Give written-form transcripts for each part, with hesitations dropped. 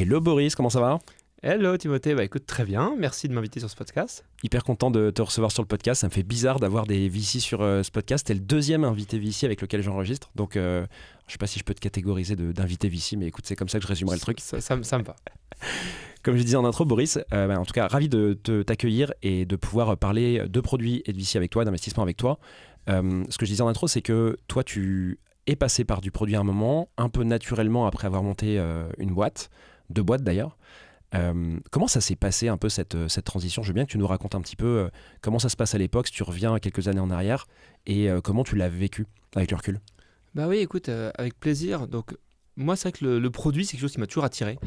Hello Boris, comment ça va? Hello Timothée, écoute très bien, merci de m'inviter sur ce podcast. Hyper content de te recevoir sur le podcast, ça me fait bizarre d'avoir des VC sur ce podcast. T'es le deuxième invité VC avec lequel j'enregistre, donc je sais pas si je peux te catégoriser d'invité VC, mais écoute, c'est comme ça que je résumerai le truc. Ça me va. Comme je disais en intro, Boris, en tout cas ravi de t'accueillir et de pouvoir parler de produits et de VC avec toi, d'investissement avec toi. Ce que je disais en intro, c'est que toi tu es passé par du produit à un moment, un peu naturellement après avoir monté une boîte, 2 boîtes d'ailleurs. Comment ça s'est passé un peu cette transition? Je veux bien que tu nous racontes un petit peu comment ça se passe à l'époque, si tu reviens quelques années en arrière, et comment tu l'as vécu avec le recul. Bah oui, écoute, avec plaisir. Donc, moi, c'est vrai que le produit, c'est quelque chose qui m'a toujours attiré.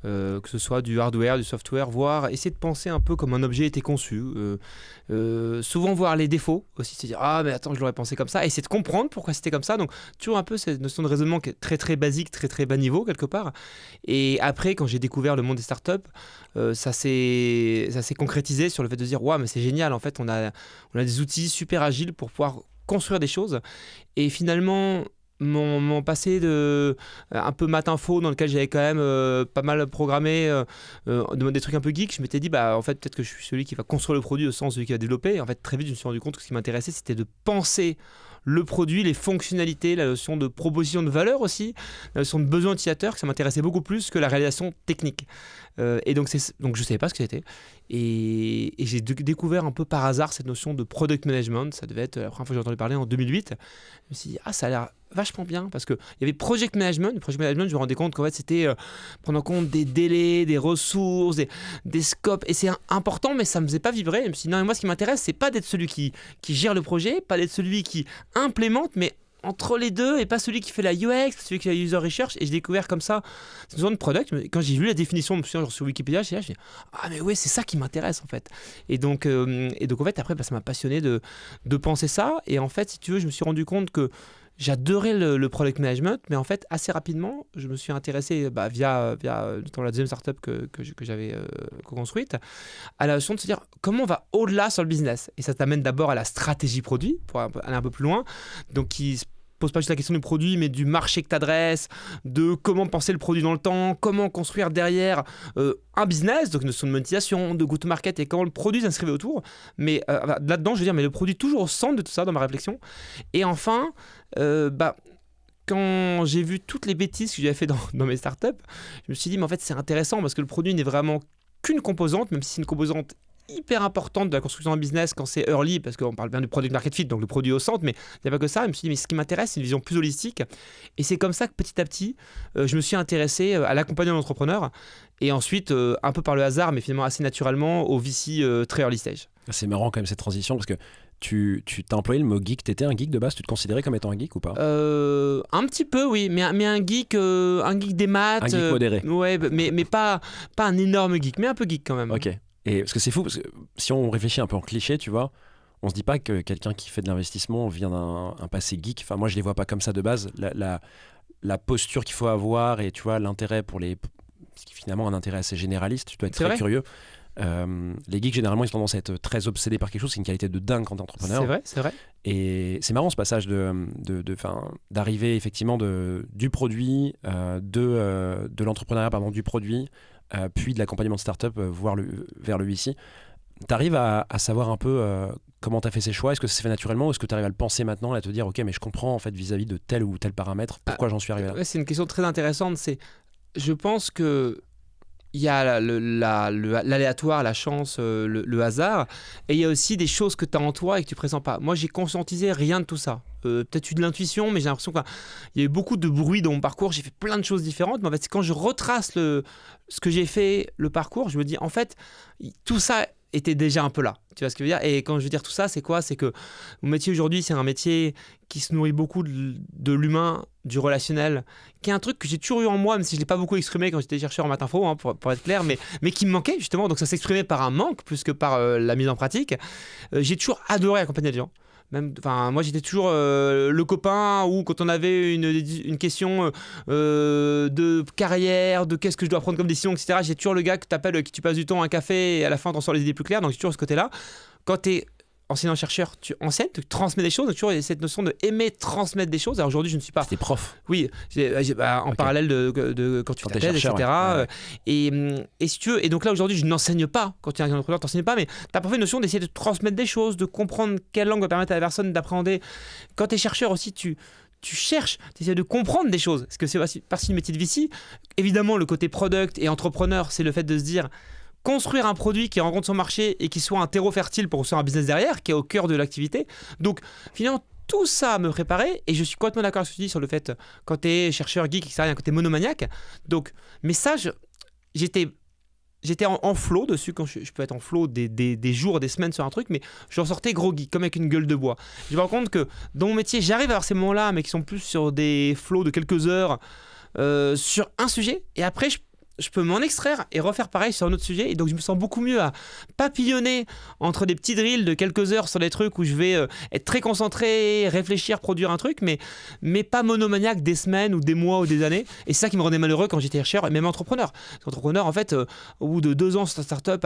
Que ce soit du hardware, du software, voire essayer de penser un peu comme un objet était conçu. Souvent voir les défauts aussi, se dire ah mais attends, je l'aurais pensé comme ça, et essayer de comprendre pourquoi c'était comme ça. Donc toujours un peu cette notion de raisonnement qui est très très basique, très très bas niveau quelque part. Et après, quand j'ai découvert le monde des startups, ça s'est concrétisé sur le fait de dire ouais mais c'est génial, en fait on a des outils super agiles pour pouvoir construire des choses. Et finalement mon passé de un peu maths info dans lequel j'avais quand même pas mal programmé des trucs un peu geek, je m'étais dit bah en fait peut-être que je suis celui qui va construire le produit au sens de celui qui va développer. Et en fait très vite je me suis rendu compte que ce qui m'intéressait c'était de penser le produit, les fonctionnalités, la notion de proposition de valeur aussi, la notion de besoin utilisateur, que ça m'intéressait beaucoup plus que la réalisation technique. Et donc je ne savais pas ce que c'était. Et j'ai découvert un peu par hasard cette notion de product management. Ça devait être la première fois que j'ai entendu parler en 2008. Je me suis dit, ah, ça a l'air vachement bien, parce qu'il y avait project management. Le project management, je me rendais compte qu'en fait, c'était prendre en compte des délais, des ressources, des scopes. Et c'est important, mais ça ne me faisait pas vibrer. Je me suis dit, non, mais moi, ce qui m'intéresse, c'est pas d'être celui qui gère le projet, pas d'être celui qui implémente, mais entre les deux, et pas celui qui fait la UX, celui qui fait la user research. Et j'ai découvert comme ça cette zone de product. Quand j'ai lu la définition sur Wikipédia, j'ai dit ah mais ouais, c'est ça qui m'intéresse en fait. Et donc en fait après ça m'a passionné de penser ça. Et en fait si tu veux, je me suis rendu compte que j'adorais le product management, mais en fait assez rapidement je me suis intéressé via dans la deuxième startup que j'avais co-construite, à la notion de se dire comment on va au-delà sur le business. Et ça t'amène d'abord à la stratégie produit pour aller un peu plus loin, donc qui pose pas juste la question du produit, mais du marché que tu adresses, de comment penser le produit dans le temps, comment construire derrière un business, donc une notion de monétisation, de go-to-market, et comment le produit s'inscrivait autour. Mais là-dedans, je veux dire, mais le produit toujours au centre de tout ça dans ma réflexion. Et enfin, quand j'ai vu toutes les bêtises que j'avais fait dans mes startups, je me suis dit, mais en fait, c'est intéressant parce que le produit n'est vraiment qu'une composante, même si c'est une composante hyper importante de la construction d'un business quand c'est early, parce qu'on parle bien du product market fit, donc le produit au centre, mais il n'y a pas que ça. Je me suis dit, mais ce qui m'intéresse, c'est une vision plus holistique. Et c'est comme ça que petit à petit, je me suis intéressé à l'accompagnement de l'entrepreneur, et ensuite, un peu par le hasard, mais finalement assez naturellement, au VC très early stage. C'est marrant quand même cette transition, parce que tu t'as employé le mot geek. T'étais un geek de base? Tu te considérais comme étant un geek ou pas? Un petit peu, oui, mais un geek des maths. Un geek modéré. Ouais, mais pas un énorme geek, mais un peu geek quand même. Ok. Et parce que c'est fou, parce que si on réfléchit un peu en cliché, tu vois, on se dit pas que quelqu'un qui fait de l'investissement vient d'un passé geek. Enfin, moi, je les vois pas comme ça de base. La posture qu'il faut avoir, et tu vois, l'intérêt pour les... Parce que finalement, un intérêt assez généraliste, tu dois être très curieux. Les geeks, généralement, ils ont tendance à être très obsédés par quelque chose. C'est une qualité de dingue quand t'es entrepreneur. C'est vrai. Et c'est marrant ce passage d'arriver effectivement du produit, de l'entrepreneuriat, pardon, du produit, puis de l'accompagnement de start-up, vers le VC. T'arrives à savoir un peu comment t'as fait ces choix? Est-ce que ça s'est fait naturellement, ou est-ce que t'arrives à le penser maintenant et à te dire ok, mais je comprends en fait vis-à-vis de tel ou tel paramètre pourquoi j'en suis arrivé là? Ouais, c'est une question très intéressante. Je pense que il y a l'aléatoire, la chance, le hasard, et il y a aussi des choses que tu as en toi et que tu ne présentes pas. Moi, j'ai conscientisé rien de tout ça. Peut-être eu de l'intuition, mais j'ai l'impression qu'il y a eu beaucoup de bruit dans mon parcours. J'ai fait plein de choses différentes, mais en fait, c'est quand je retrace ce que j'ai fait, le parcours, je me dis, en fait, tout ça était déjà un peu là. Tu vois ce que je veux dire? Et quand je veux dire tout ça, c'est quoi? C'est que mon métier aujourd'hui, c'est un métier qui se nourrit beaucoup de l'humain, du relationnel, qui est un truc que j'ai toujours eu en moi, même si je ne l'ai pas beaucoup exprimé quand j'étais chercheur en maths info, pour être clair, mais qui me manquait justement. Donc ça s'exprimait par un manque plus que par la mise en pratique. J'ai toujours adoré accompagner les gens. Moi j'étais toujours le copain où quand on avait une question de carrière, de qu'est-ce que je dois prendre comme décision, etc. J'ai toujours le gars que tu appelles, qui tu passes du temps à un café, et à la fin t'en sors les idées plus claires. Donc j'ai toujours ce côté-là. Quand tu es enseignant-chercheur, tu enseignes, tu transmets des choses, donc toujours il y a cette notion de aimer transmettre des choses. Alors aujourd'hui, je ne suis pas... C'était prof. Oui, en parallèle de quand tu fais ta thèse, chercheur, etc. Ouais. Et si tu veux, et donc là aujourd'hui, je n'enseigne pas. Quand tu es un entrepreneur, tu n'enseignes pas, mais tu as parfois une notion d'essayer de transmettre des choses, de comprendre quelle langue va permettre à la personne d'appréhender. Quand tu es chercheur aussi, tu cherches, tu essaies de comprendre des choses. Parce que c'est partie du métier de VC. Évidemment, le côté product et entrepreneur, c'est le fait de se dire... construire un produit qui rencontre son marché et qui soit un terreau fertile pour construire un business derrière, qui est au cœur de l'activité. Donc, finalement, tout ça me préparait, et je suis complètement d'accord avec ce que tu dis sur le fait, quand tu es chercheur, geek, etc., il y a un côté monomaniaque. Donc, mais ça, j'étais en flow dessus, quand je peux être en flow des jours, des semaines sur un truc, mais j'en sortais groggy, comme avec une gueule de bois. Je me rends compte que dans mon métier, j'arrive à avoir ces moments-là, mais qui sont plus sur des flows de quelques heures sur un sujet, et après, je peux m'en extraire et refaire pareil sur un autre sujet. Et donc, je me sens beaucoup mieux à papillonner entre des petits drills de quelques heures sur des trucs où je vais être très concentré, réfléchir, produire un truc, mais pas monomaniaque des semaines ou des mois ou des années. Et c'est ça qui me rendait malheureux quand j'étais chercheur et même entrepreneur. Parce qu'entrepreneur, en fait, au bout de 2 ans sur ta startup,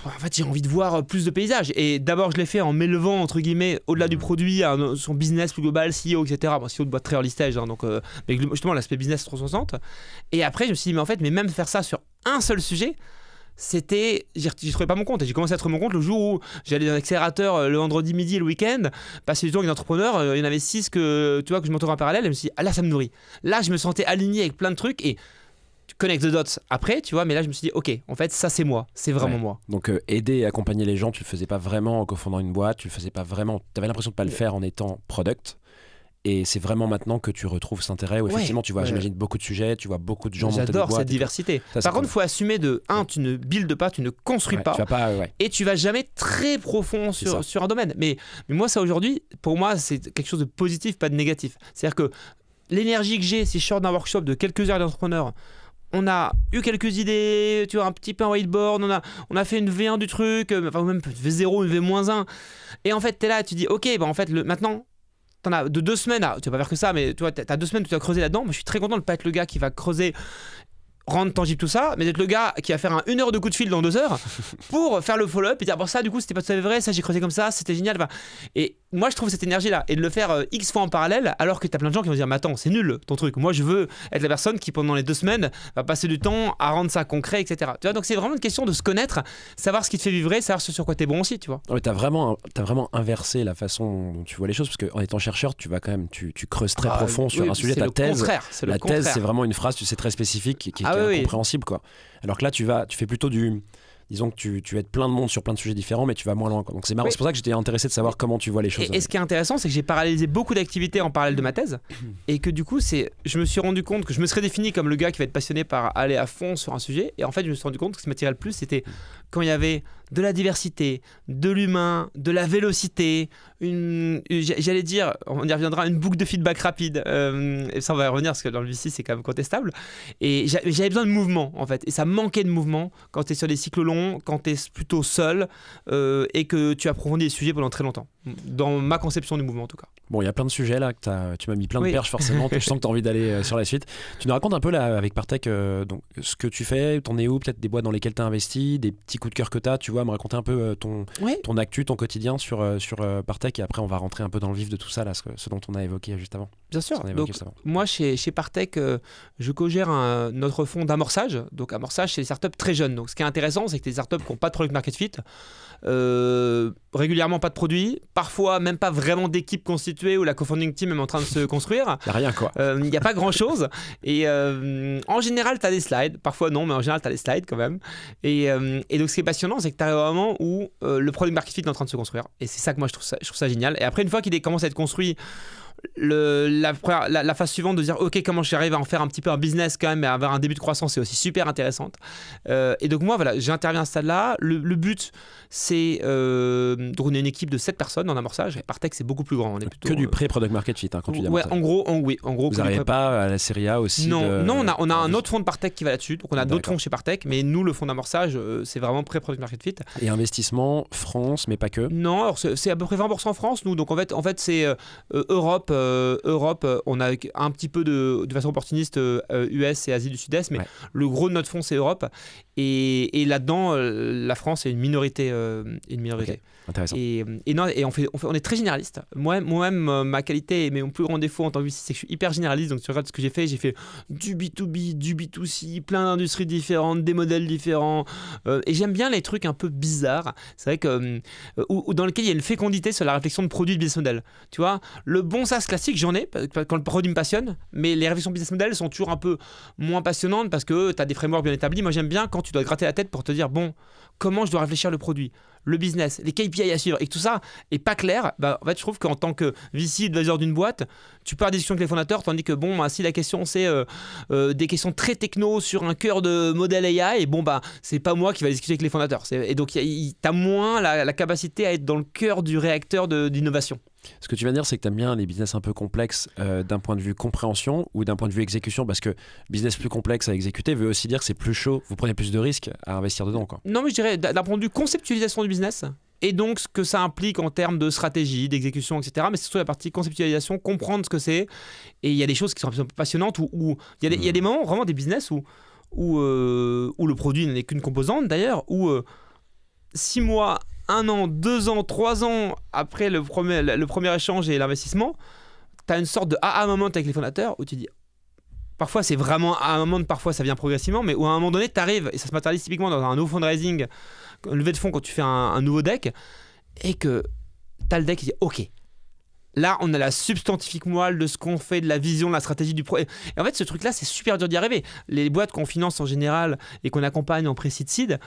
en fait, j'ai envie de voir plus de paysages. Et d'abord, je l'ai fait en m'élevant, entre guillemets, au-delà du produit, à son business plus global, CEO, etc. Bon, CEO de boîte très early stage, hein, donc, mais justement, l'aspect business 360. Et après, je me suis dit, mais même faire ça sur un seul sujet, j'y trouvais pas mon compte. Et j'ai commencé à trouver mon compte le jour où j'allais dans l'accélérateur le vendredi midi et le week-end, passer du temps avec des entrepreneurs. Il y en avait 6 que je m'entourais en parallèle. Et je me suis dit, là, ça me nourrit. Là, je me sentais aligné avec plein de trucs. Et tu connectes the dots après, tu vois, mais là je me suis dit, ok, en fait, ça c'est moi, c'est vraiment moi. Donc aider et accompagner les gens, tu le faisais pas vraiment en cofondant une boîte, tu le faisais pas vraiment, tu avais l'impression de pas le faire en étant product. Et c'est vraiment maintenant que tu retrouves cet intérêt où effectivement tu vois, j'imagine, beaucoup de sujets, tu vois beaucoup de gens monter des boîtes. J'adore cette diversité. Par contre, il faut assumer tu ne builds pas, tu ne construis pas, tu vas pas et tu vas jamais très profond sur un domaine. Mais moi, ça aujourd'hui, pour moi, c'est quelque chose de positif, pas de négatif. C'est-à-dire que l'énergie que j'ai, si je sors d'un workshop de quelques heures d'entrepreneur, on a eu quelques idées, tu vois, un petit peu en whiteboard, on a fait une V1 du truc, enfin même une V0, une V-1. Et en fait, tu es là, tu dis, ok, en fait, maintenant, t'en as de 2 semaines, tu vas pas faire que ça, mais tu vois, t'as 2 semaines où tu vas creuser là-dedans. Moi, je suis très content de ne pas être le gars qui va creuser, rendre tangible tout ça, mais d'être le gars qui va faire 1 heure de coup de fil dans 2 heures pour faire le follow-up et dire, bon, ça, du coup, c'était pas tout à fait vrai, ça, j'ai creusé comme ça, c'était génial. Enfin, et moi, je trouve cette énergie-là, et de le faire X fois en parallèle, alors que t'as plein de gens qui vont dire, mais attends, c'est nul ton truc. Moi, je veux être la personne qui, pendant les 2 semaines, va passer du temps à rendre ça concret, etc. Tu vois, donc c'est vraiment une question de se connaître, savoir ce qui te fait vibrer, savoir ce sur quoi t'es bon aussi, tu vois. Ouais, t'as vraiment inversé la façon dont tu vois les choses, parce qu'en étant chercheur, tu vas quand même, tu creuses très profond sur un sujet. Ta thèse, la thèse, c'est vraiment une phrase, tu sais, très spécifique, qui est incompréhensible, quoi. Alors que là, tu fais plutôt disons que tu vas être plein de monde sur plein de sujets différents, mais tu vas moins loin, quoi. Donc c'est marrant, c'est pour ça que j'étais intéressé de savoir comment tu vois les choses. Et ce qui est intéressant, c'est que j'ai parallélisé beaucoup d'activités en parallèle de ma thèse, et que du coup, je me suis rendu compte que je me serais défini comme le gars qui va être passionné par aller à fond sur un sujet, et en fait, je me suis rendu compte que ce qui m'attirait le plus, c'était quand il y avait de la diversité, de l'humain, de la vélocité, j'allais dire, on y reviendra, une boucle de feedback rapide, et ça on va y revenir parce que dans le VC c'est quand même contestable, et j'avais besoin de mouvement en fait, et ça manquait de mouvement quand tu es sur des cycles longs, quand tu es plutôt seul, et que tu approfondis des sujets pendant très longtemps, dans ma conception du mouvement en tout cas. Bon, il y a plein de sujets là, tu m'as mis plein de perches forcément, je sens que tu as envie d'aller sur la suite. Tu nous racontes un peu là avec Partech, donc, ce que tu fais, t'en es où, peut-être des boîtes dans lesquelles tu as investi, des petits coups de cœur que tu as, tu vois, me raconter un peu ton actu, ton quotidien sur Partech, et après on va rentrer un peu dans le vif de tout ça, là, ce dont on a évoqué juste avant. Bien sûr. Donc, moi, chez Partech, je co-gère notre fonds d'amorçage. Donc, amorçage, c'est des startups très jeunes. Donc, ce qui est intéressant, c'est que les startups qui n'ont pas de product market fit, régulièrement pas de produit, parfois même pas vraiment d'équipe constituée où la co-founding team est en train de se construire. Il n'y a rien, quoi. Il n'y a pas grand-chose. Et en général, tu as des slides. Parfois, non, mais en général, tu as des slides quand même. Et donc, ce qui est passionnant, c'est que tu arrives à un moment où le product market fit est en train de se construire. Et c'est ça que moi, je trouve ça génial. Et après, une fois qu'il commence à être construit, la phase suivante de dire ok, comment j'arrive à en faire un petit peu un business quand même et à avoir un début de croissance, c'est aussi super intéressante. Et donc moi voilà, j'interviens à ce stade là. Le but c'est donc on est une équipe de 7 personnes en amorçage. Partech c'est beaucoup plus grand, on est plutôt, que du pré-product market fit quand tu dis amorçage. En gros vous n'arrivez pas à la série A aussi? Non, on a un autre fonds de Partech qui va là-dessus, donc on a d'autres fonds chez Partech, mais nous le fonds d'amorçage c'est vraiment pré-product market fit. Et investissement France, mais pas que? Non, alors c'est à peu près 20% en France nous, donc en fait c'est Europe, Europe, on a un petit peu de façon opportuniste US et Asie du Sud-Est, mais le gros de notre fonds, c'est Europe. Et là-dedans, la France est une minorité. Okay. Intéressant. Et on est très généraliste. Moi-même, ma qualité et mon plus grand défaut en tant que VC, c'est que je suis hyper généraliste. Donc, tu regardes ce que j'ai fait du B2B, du B2C, plein d'industries différentes, des modèles différents. Et j'aime bien les trucs un peu bizarres. C'est vrai que dans lesquels il y a une fécondité sur la réflexion de produit de business model. Tu vois, le bon SaaS classique, j'en ai quand le produit me passionne, mais les réflexions business model sont toujours un peu moins passionnantes parce que tu as des frameworks bien établis. Moi, j'aime bien quand tu dois te gratter la tête pour te dire, bon, comment je dois réfléchir le produit, le business, les KPI à suivre, et que tout ça est pas clair. En fait, je trouve qu'en tant que VC advisor d'une boîte, tu peux avoir des discussions avec les fondateurs, tandis que si la question c'est des questions très techno sur un cœur de modèle AI, et c'est pas moi qui va discuter avec les fondateurs. Et donc, t'as moins la capacité à être dans le cœur du réacteur d'innovation. Ce que tu viens de dire, c'est que tu aimes bien les business un peu complexes d'un point de vue compréhension ou d'un point de vue exécution, parce que business plus complexe à exécuter veut aussi dire que c'est plus chaud, vous prenez plus de risques à investir dedans, quoi. Non, mais je dirais d'un point de vue conceptualisation du business, et donc ce que ça implique en termes de stratégie, d'exécution, etc. Mais c'est surtout la partie conceptualisation, comprendre ce que c'est. Et il y a des choses qui sont un peu passionnantes, où il y a des moments, vraiment des business où le produit n'est qu'une composante d'ailleurs, où 6 mois... 1 an, 2 ans, 3 ans après le premier échange et l'investissement, tu as une sorte de aha moment avec les fondateurs où tu dis, parfois c'est vraiment à un moment, parfois ça vient progressivement, mais où à un moment donné tu arrives, et ça se matérialise typiquement dans un nouveau fundraising, une levée de fonds quand tu fais un nouveau deck, et que tu as le deck qui dit ok. Là, on a la substantifique moelle de ce qu'on fait, de la vision, de la stratégie du projet. Et en fait, ce truc-là, c'est super dur d'y arriver. Les boîtes qu'on finance en général et qu'on accompagne en pré-seed seed,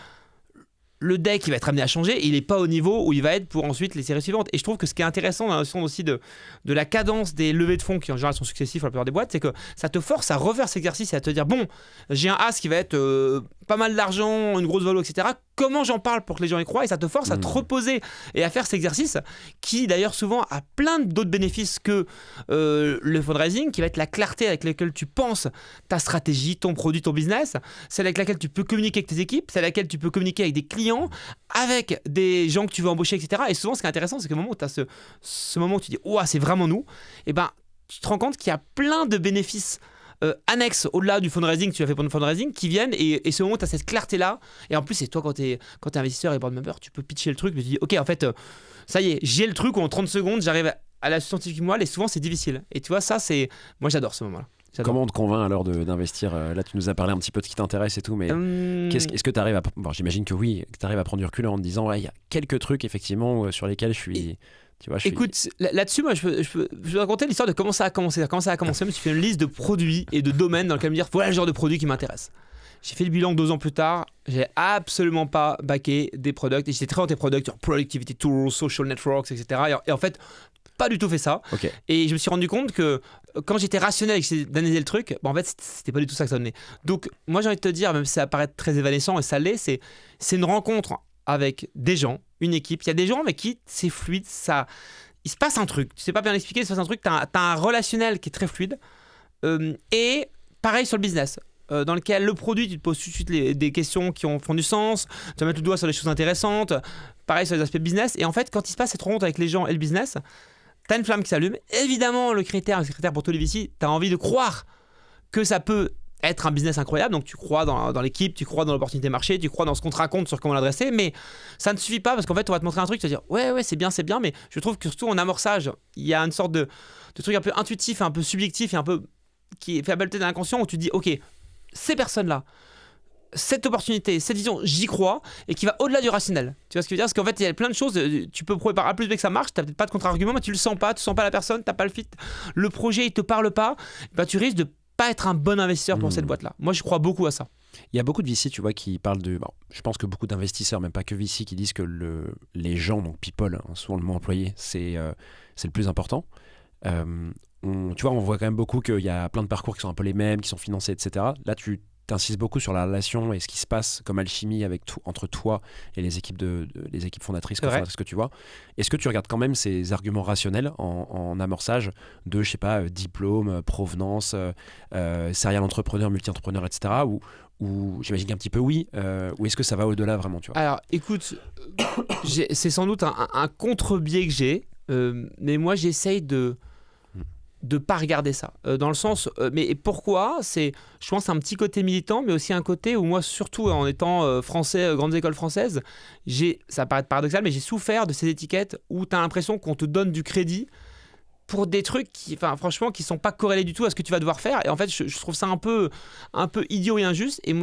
le deck il va être amené à changer, il n'est pas au niveau où il va être pour ensuite les séries suivantes. Et je trouve que ce qui est intéressant dans la notion aussi de la cadence des levées de fonds qui en général sont successifs pour la plupart des boîtes, c'est que ça te force à refaire cet exercice et à te dire bon, j'ai un as qui va être pas mal d'argent, une grosse valo, etc. Comment j'en parle pour que les gens y croient? Et ça te force à te reposer et à faire cet exercice qui d'ailleurs souvent a plein d'autres bénéfices que le fundraising, qui va être la clarté avec laquelle tu penses ta stratégie, ton produit, ton business, celle avec laquelle tu peux communiquer avec tes équipes, celle avec laquelle tu peux communiquer avec des clients, avec des gens que tu veux embaucher, etc. Et souvent ce qui est intéressant, c'est que le moment où tu as ce moment où tu dis « Ouah, c'est vraiment nous », et tu te rends compte qu'il y a plein de bénéfices annexes au-delà du fundraising que tu as fait pour le fundraising qui viennent, et ce moment où tu as cette clarté-là, et en plus c'est toi quand tu es investisseur et board member, tu peux pitcher le truc, mais tu dis ok, en fait ça y est, j'ai le truc où en 30 secondes j'arrive à la scientifique moelle, et souvent c'est difficile, et tu vois ça, c'est moi j'adore ce moment-là. Comment on te convainc alors d'investir? Là, tu nous as parlé un petit peu de ce qui t'intéresse et tout, mais est-ce que tu arrives à... Bon, j'imagine que oui, que tu arrives à prendre du recul en te disant ouais, il y a quelques trucs effectivement sur lesquels je suis... Écoute, là-dessus, moi, je peux raconter l'histoire de comment ça a commencé. Comment ça a commencé, je me suis fait une liste de produits et de domaines dans lesquels me dire voilà le genre de produit qui m'intéresse. J'ai fait le bilan 2 ans plus tard, j'ai absolument pas backé des products, et j'étais très orienté product, genre productivity tools, social networks, etc. Et en fait, pas du tout fait ça. Okay. Et je me suis rendu compte que quand j'étais rationnel et que j'essayais d'analyser le truc, en fait, c'était pas du tout ça que ça donnait. Donc, moi, j'ai envie de te dire, même si ça paraît très évanescent, et ça l'est, c'est une rencontre avec des gens, une équipe. Il y a des gens avec qui c'est fluide, il se passe un truc. Tu sais pas bien l'expliquer, il se passe un truc, t'as un relationnel qui est très fluide. Et pareil sur le business, dans lequel le produit, tu te poses tout de suite des questions qui font du sens, tu vas mettre le doigt sur les choses intéressantes, pareil sur les aspects business. Et en fait, quand il se passe cette rencontre avec les gens et le business, t'as une flamme qui s'allume. Évidemment, le critère pour tous les VC, t'as envie de croire que ça peut être un business incroyable, donc tu crois dans l'équipe, tu crois dans l'opportunité marché, tu crois dans ce qu'on te raconte sur comment l'adresser, mais ça ne suffit pas, parce qu'en fait on va te montrer un truc, tu vas dire ouais c'est bien, mais je trouve que surtout en amorçage, il y a une sorte de truc un peu intuitif, un peu subjectif et un peu qui fait habileté de l'inconscient, où tu dis ok, ces personnes-là, cette opportunité, cette vision, j'y crois, et qui va au-delà du rationnel. Tu vois ce que je veux dire? Parce qu'en fait, il y a plein de choses, tu peux prouver par A plus B que ça marche, tu n'as peut-être pas de contre-argument, mais tu le sens pas la personne, tu n'as pas le fit, le projet, il te parle pas, tu risques de pas être un bon investisseur pour cette boîte-là. Moi, je crois beaucoup à ça. Il y a beaucoup de VC, tu vois, qui parlent de... Bon, je pense que beaucoup d'investisseurs, même pas que VC, qui disent que les gens, donc people, souvent le mot employé, c'est le plus important. Tu vois, on voit quand même beaucoup qu'il y a plein de parcours qui sont un peu les mêmes, qui sont financés, etc. Là, tu t'insistes beaucoup sur la relation et ce qui se passe comme alchimie entre toi et les équipes les équipes fondatrices que tu vois. Est-ce que tu regardes quand même ces arguments rationnels en amorçage de, je sais pas, diplôme, provenance, serial entrepreneur, multi-entrepreneur, etc. ou j'imagine qu'un petit peu oui, ou est-ce que ça va au-delà vraiment, tu vois? Alors, écoute, c'est sans doute un contre-biais que j'ai, mais moi, j'essaye de de pas regarder ça. Dans le sens, mais pourquoi c'est, je pense, un petit côté militant, mais aussi un côté où moi, surtout en étant français, grandes écoles françaises, ça paraît paradoxal, mais j'ai souffert de ces étiquettes où tu as l'impression qu'on te donne du crédit pour des trucs qui, franchement, qui sont pas corrélés du tout à ce que tu vas devoir faire. Et en fait, je trouve ça un peu idiot et injuste. Et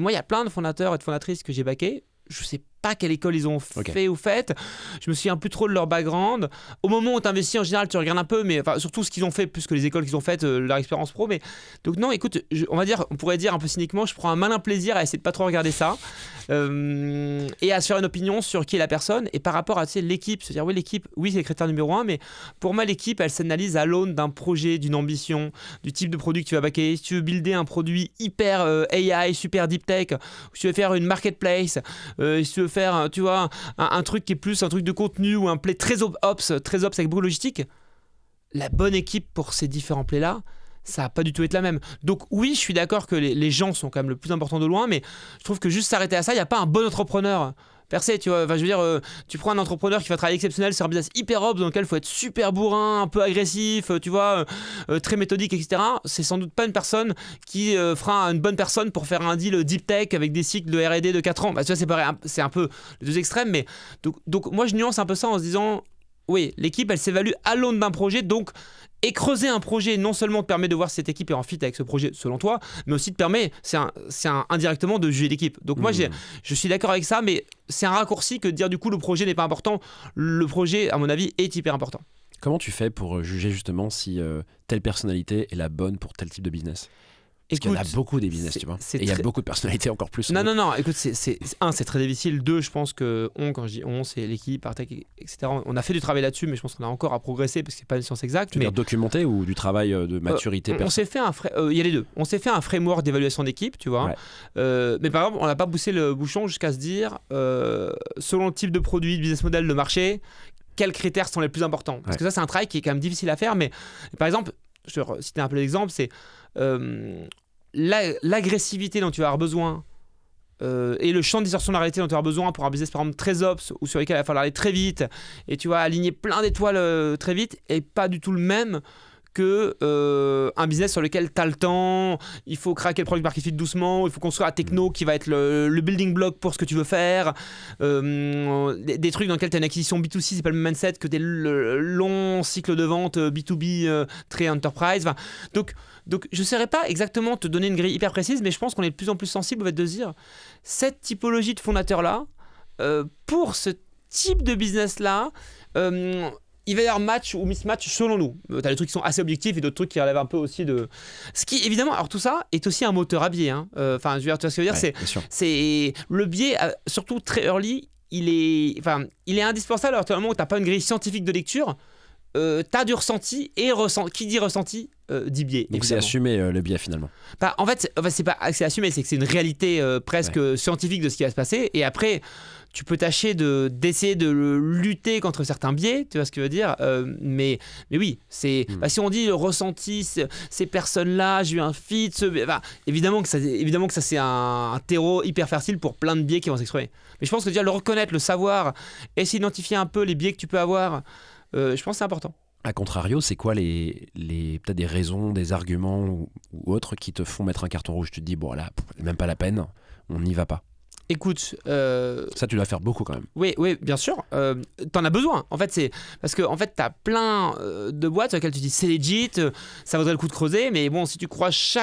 moi, il y a plein de fondateurs et de fondatrices que j'ai backés. Je sais pas quelle école ils ont fait ou fait. Je me souviens plus trop de leur background. Au moment où tu investis, en général, tu regardes un peu, mais surtout ce qu'ils ont fait, plus que les écoles qu'ils ont faites, leur expérience pro. Mais donc non, écoute, on pourrait dire un peu cyniquement, je prends un malin plaisir à essayer de pas trop regarder ça et à se faire une opinion sur qui est la personne. Et par rapport à l'équipe, se dire l'équipe, c'est le critère numéro 1, mais pour moi l'équipe, elle s'analyse à l'aune d'un projet, d'une ambition, du type de produit que tu vas backer. Si tu veux builder un produit hyper AI, super deep tech, si tu veux faire une marketplace, si tu veux faire, tu vois, un truc qui est plus un truc de contenu ou un play très ops avec beaucoup de logistique, la bonne équipe pour ces différents plays là, ça va pas du tout être la même. Donc oui, je suis d'accord que les gens sont quand même le plus important de loin, mais je trouve que juste s'arrêter à ça, il n'y a pas un bon entrepreneur percé, tu vois. Enfin, je veux dire, tu prends un entrepreneur qui va travailler exceptionnel sur un business hyper ops dans lequel il faut être super bourrin, un peu agressif, tu vois, très méthodique, etc. C'est sans doute pas une personne qui fera une bonne personne pour faire un deal deep tech avec des cycles de R&D de 4 ans. Bah, tu vois, c'est pareil, c'est un peu les deux extrêmes, mais donc moi je nuance un peu ça en se disant, oui, l'équipe elle s'évalue à l'aune d'un projet, donc. Et creuser un projet non seulement te permet de voir si cette équipe est en fit avec ce projet selon toi, mais aussi te permet, indirectement de juger l'équipe. Donc moi je suis d'accord avec ça, mais c'est un raccourci que de dire du coup le projet n'est pas important. Le projet, à mon avis, est hyper important. Comment tu fais pour juger justement si telle personnalité est la bonne pour tel type de business ? Parce qu'il y en a beaucoup des business, tu vois. Et il y a beaucoup de personnalités encore plus. Non, écoute, c'est très difficile. 2, je pense que quand je dis on, c'est l'équipe, Artec, etc. On a fait du travail là-dessus, mais je pense qu'on a encore à progresser parce que c'est pas une science exacte. Tu veux dire documenter ou du travail de maturité on s'est fait il y a les deux. On s'est fait un framework d'évaluation d'équipe, tu vois. Ouais. Mais par exemple, on n'a pas poussé le bouchon jusqu'à se dire, selon le type de produit, de business model, de marché, quels critères sont les plus importants. Parce que ça, c'est un travail qui est quand même difficile à faire. Mais par exemple, je vais citer un peu l'exemple, c'est l'agressivité dont tu vas avoir besoin et le champ de distorsion de la réalité dont tu vas avoir besoin pour un business par exemple très ops ou sur lequel il va falloir aller très vite et tu vas aligner plein d'étoiles très vite et pas du tout le même que un business sur lequel tu as le temps, il faut craquer le product market fit doucement, il faut construire la techno qui va être le building block pour ce que tu veux faire, des trucs dans lesquels tu as une acquisition B2C, c'est pas le même mindset que le long cycle de vente B2B très enterprise. Enfin, donc je ne saurais pas exactement te donner une grille hyper précise, mais je pense qu'on est de plus en plus sensible au fait de se dire cette typologie de fondateur-là, pour ce type de business-là, il va y avoir match ou mismatch selon nous. Tu as des trucs qui sont assez objectifs et d'autres trucs qui relèvent un peu aussi de... Ce qui, évidemment, alors tout ça est aussi un moteur à biais. Enfin, je veux dire, tu vois ce que je veux dire, c'est le biais, surtout très early, il est indispensable alors à un moment où tu n'as pas une grille scientifique de lecture. T'as du ressenti et qui dit ressenti dit biais. Donc évidemment. C'est assumer le biais finalement. En fait, c'est pas c'est assumé, c'est que c'est une réalité presque scientifique de ce qui va se passer. Et après, tu peux tâcher d'essayer de lutter contre certains biais, tu vois ce que je veux dire. Mais oui, c'est si on dit le ressenti, ces personnes-là, j'ai eu un fit, évidemment que ça c'est un terreau hyper fertile pour plein de biais qui vont s'exprimer. Mais je pense que déjà le reconnaître, le savoir, essayer d'identifier un peu les biais que tu peux avoir. Je pense que c'est important. A contrario, c'est quoi peut-être des raisons, des arguments ou autres qui te font mettre un carton rouge ? Tu te dis, bon là, même pas la peine, on n'y va pas. Écoute, ça tu dois faire beaucoup quand même. Oui, bien sûr. T'en as besoin. En fait, c'est parce que t'as plein de boîtes sur lesquelles tu dis c'est legit, ça vaudrait le coup de creuser. Mais bon, si tu creuses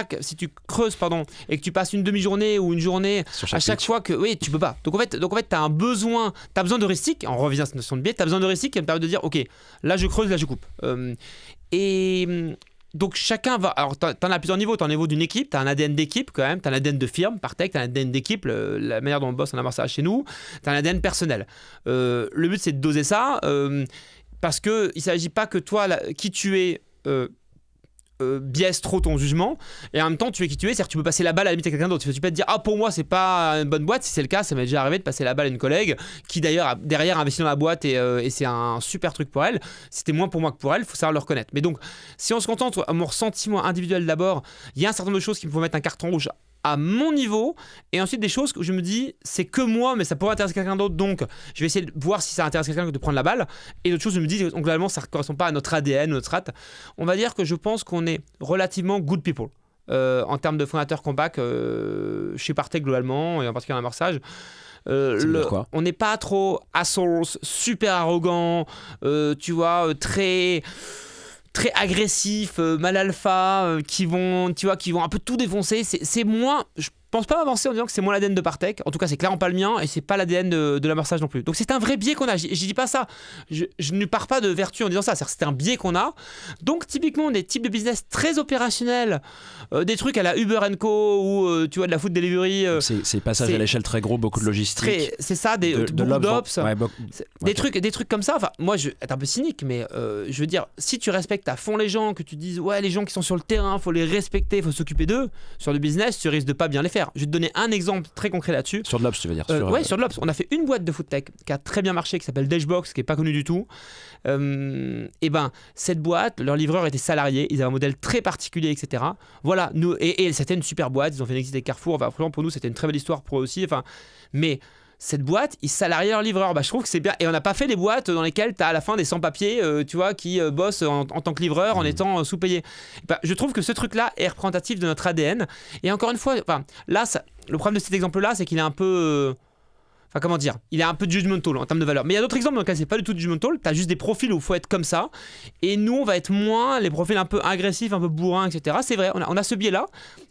et que tu passes une demi-journée ou une journée à chaque fois que tu peux pas. Donc en fait, t'as besoin de heuristique. On revient à cette notion de biais. T'as besoin de heuristique qui va te permettre de dire, ok, là je creuse, là je coupe. Donc chacun va... Alors t'en as plusieurs niveaux, t'as un niveau d'une équipe, t'as un ADN d'équipe quand même, t'as un ADN de firme, Partech, t'as un ADN d'équipe, la manière dont on bosse en amorçage chez nous, t'as un ADN personnel. Le but c'est de doser ça, parce qu'il ne s'agit pas que toi, qui tu es... biaise trop ton jugement et en même temps tu es qui tu es, c'est-à-dire que tu peux passer la balle à la limite à quelqu'un d'autre. Tu peux te dire pour moi c'est pas une bonne boîte. Si c'est le cas, ça m'est déjà arrivé de passer la balle à une collègue qui d'ailleurs derrière a investi dans la boîte et c'est un super truc pour elle. C'était moins pour moi que pour elle, il faut savoir le reconnaître. Mais donc si on se contente à mon ressentiment individuel d'abord, il y a un certain nombre de choses qui me font mettre un carton rouge à mon niveau, et ensuite des choses que je me dis c'est que moi mais ça pourrait intéresser quelqu'un d'autre, donc je vais essayer de voir si ça intéresse quelqu'un de prendre la balle, et d'autres choses je me dis donc, globalement ça ne correspond pas à notre ADN, notre strat. On va dire que je pense qu'on est relativement good people en termes de fondateurs qu'on back chez Partech globalement, et en particulier en amorçage. On n'est pas trop assholes, super arrogant, tu vois, très agressifs, mal alpha, qui vont un peu tout défoncer. C'est moins, je pense pas avancer en disant que c'est moins l'ADN de Partech. En tout cas, c'est clairement pas le mien, et c'est pas l'ADN de l'amorçage non plus. Donc c'est un vrai biais qu'on a. Je dis pas ça. Je ne pars pas de vertu en disant ça. C'est un biais qu'on a. Donc typiquement, des types de business très opérationnels, des trucs à la Uber & Co ou tu vois de la food delivery. C'est passage à l'échelle très gros, beaucoup de logistique. C'est ça, beaucoup d'ops. Des trucs comme ça. Enfin, moi, je vais être un peu cynique, mais je veux dire, si tu respectes à fond les gens, que tu dises ouais, les gens qui sont sur le terrain, faut les respecter, faut s'occuper d'eux. Sur le business, tu risques de pas bien les faire. Je vais te donner un exemple très concret là-dessus. Sur de l'Ops, tu veux dire sur de l'Ops. On a fait une boîte de food tech qui a très bien marché, qui s'appelle Dashbox, qui est pas connue du tout. Et ben, cette boîte, leur livreur était salarié, ils avaient un modèle très particulier, etc. Voilà, nous, et c'était une super boîte, ils ont fait une exit avec Carrefour. Enfin, franchement, pour nous, c'était une très belle histoire pour eux aussi. Enfin, mais cette boîte, ils salariaient leur livreur. Bah, je trouve que c'est bien. Et on n'a pas fait les boîtes dans lesquelles tu as à la fin des sans-papiers, tu vois, qui bossent en tant que livreur en étant sous-payés. Bah, je trouve que ce truc-là est représentatif de notre ADN. Et encore une fois, là, le problème de cet exemple-là, c'est qu'il est un peu... Enfin, comment dire, il est un peu judgmental en termes de valeur. Mais il y a d'autres exemples dans lesquels c'est pas du tout judgmental. T'as juste des profils où il faut être comme ça. Et nous, on va être moins les profils un peu agressifs, un peu bourrins, etc. C'est vrai, on a ce biais-là.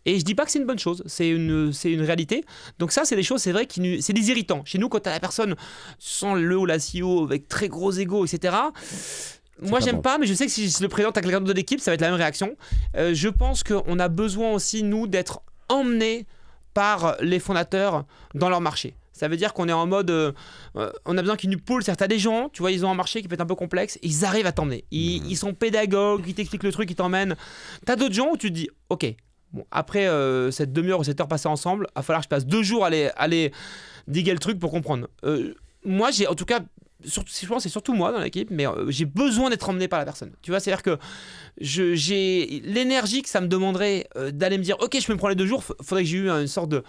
Et je dis pas que c'est une bonne chose. C'est une réalité. Donc ça, c'est des choses, c'est vrai, c'est des irritants. Chez nous, quand t'as la personne sans le ou la CEO avec très gros ego, etc. Moi, j'aime pas, mais je sais que si je le présente à quelqu'un d'autre de l'équipe, ça va être la même réaction. Je pense qu'on a besoin aussi, nous, d'être emmenés par les fondateurs dans leur marché. Ça veut dire qu'on est en mode, on a besoin qu'ils nous pullent. T'as des gens, tu vois, ils ont un marché qui peut être un peu complexe, ils arrivent à t'emmener. Ils sont pédagogues, ils t'expliquent le truc, ils t'emmènent. T'as d'autres gens où tu te dis, ok, bon, après cette demi-heure ou cette heure passée ensemble, il va falloir que je passe 2 jours à aller diguer le truc pour comprendre. Moi, j'ai en tout cas, je pense que c'est surtout moi dans l'équipe, mais j'ai besoin d'être emmené par la personne. Tu vois, c'est-à-dire que j'ai l'énergie que ça me demanderait d'aller me dire, ok, je peux me prendre les 2 jours, faudrait que j'ai eu une sorte de...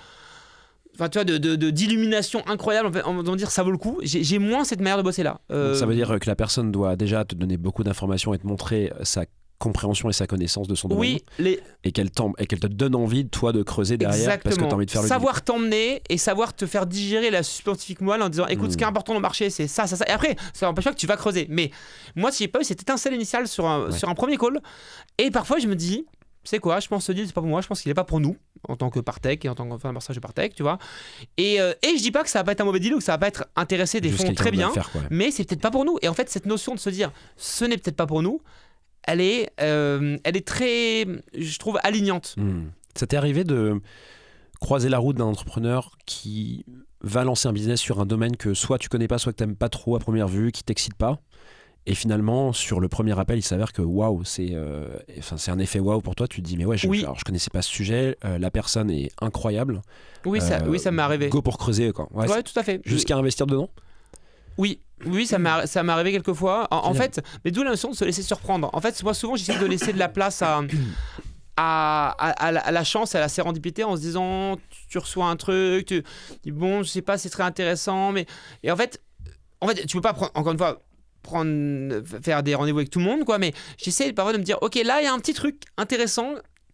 Enfin, tu vois, d'illumination incroyable, on va dire ça vaut le coup. J'ai moins cette manière de bosser là. Donc ça veut dire que la personne doit déjà te donner beaucoup d'informations et te montrer sa compréhension et sa connaissance de son domaine. Oui, et qu'elle te donne envie, toi, de creuser derrière. Exactement. Parce que tu as envie de faire savoir t'emmener et savoir te faire digérer la scientifique moelle en disant écoute, ce qui est important dans le marché, c'est ça. Et après, ça n'empêche pas que tu vas creuser. Mais moi, si j'ai pas eu cette étincelle initiale sur un premier call, et parfois je me dis, c'est quoi, je pense que ce deal c'est pas pour moi, je pense qu'il est pas pour nous en tant que Partech et en tant qu'amorçage de Partech, tu vois. Et je dis pas que ça va pas être un mauvais deal ou que ça va pas être intéressé des fonds très bien, mais c'est peut-être pas pour nous. Et en fait, cette notion de se dire ce n'est peut-être pas pour nous, elle est très, je trouve, alignante. Ça t'est arrivé de croiser la route d'un entrepreneur qui va lancer un business sur un domaine que soit tu connais pas, soit que t'aimes pas trop à première vue, qui t'excite pas? Et finalement, sur le premier appel, il s'avère que waouh, c'est un effet waouh pour toi. Tu te dis, mais ouais, alors, je connaissais pas ce sujet, la personne est incroyable. Oui, ça m'est arrivé. Go pour creuser, quoi. Ouais, tout à fait. Jusqu'à investir dedans. Oui, ça m'est arrivé quelques fois. En fait, mais d'où la notion de se laisser surprendre. En fait, moi, souvent, j'essaie de laisser de la place à la chance, à la sérendipité, en se disant, tu reçois un truc, tu dis, bon, je sais pas, c'est très intéressant, mais... Et en fait, tu peux pas prendre, encore une fois, faire des rendez-vous avec tout le monde, quoi, mais j'essaie parfois de me dire ok, là il y a un petit truc intéressant,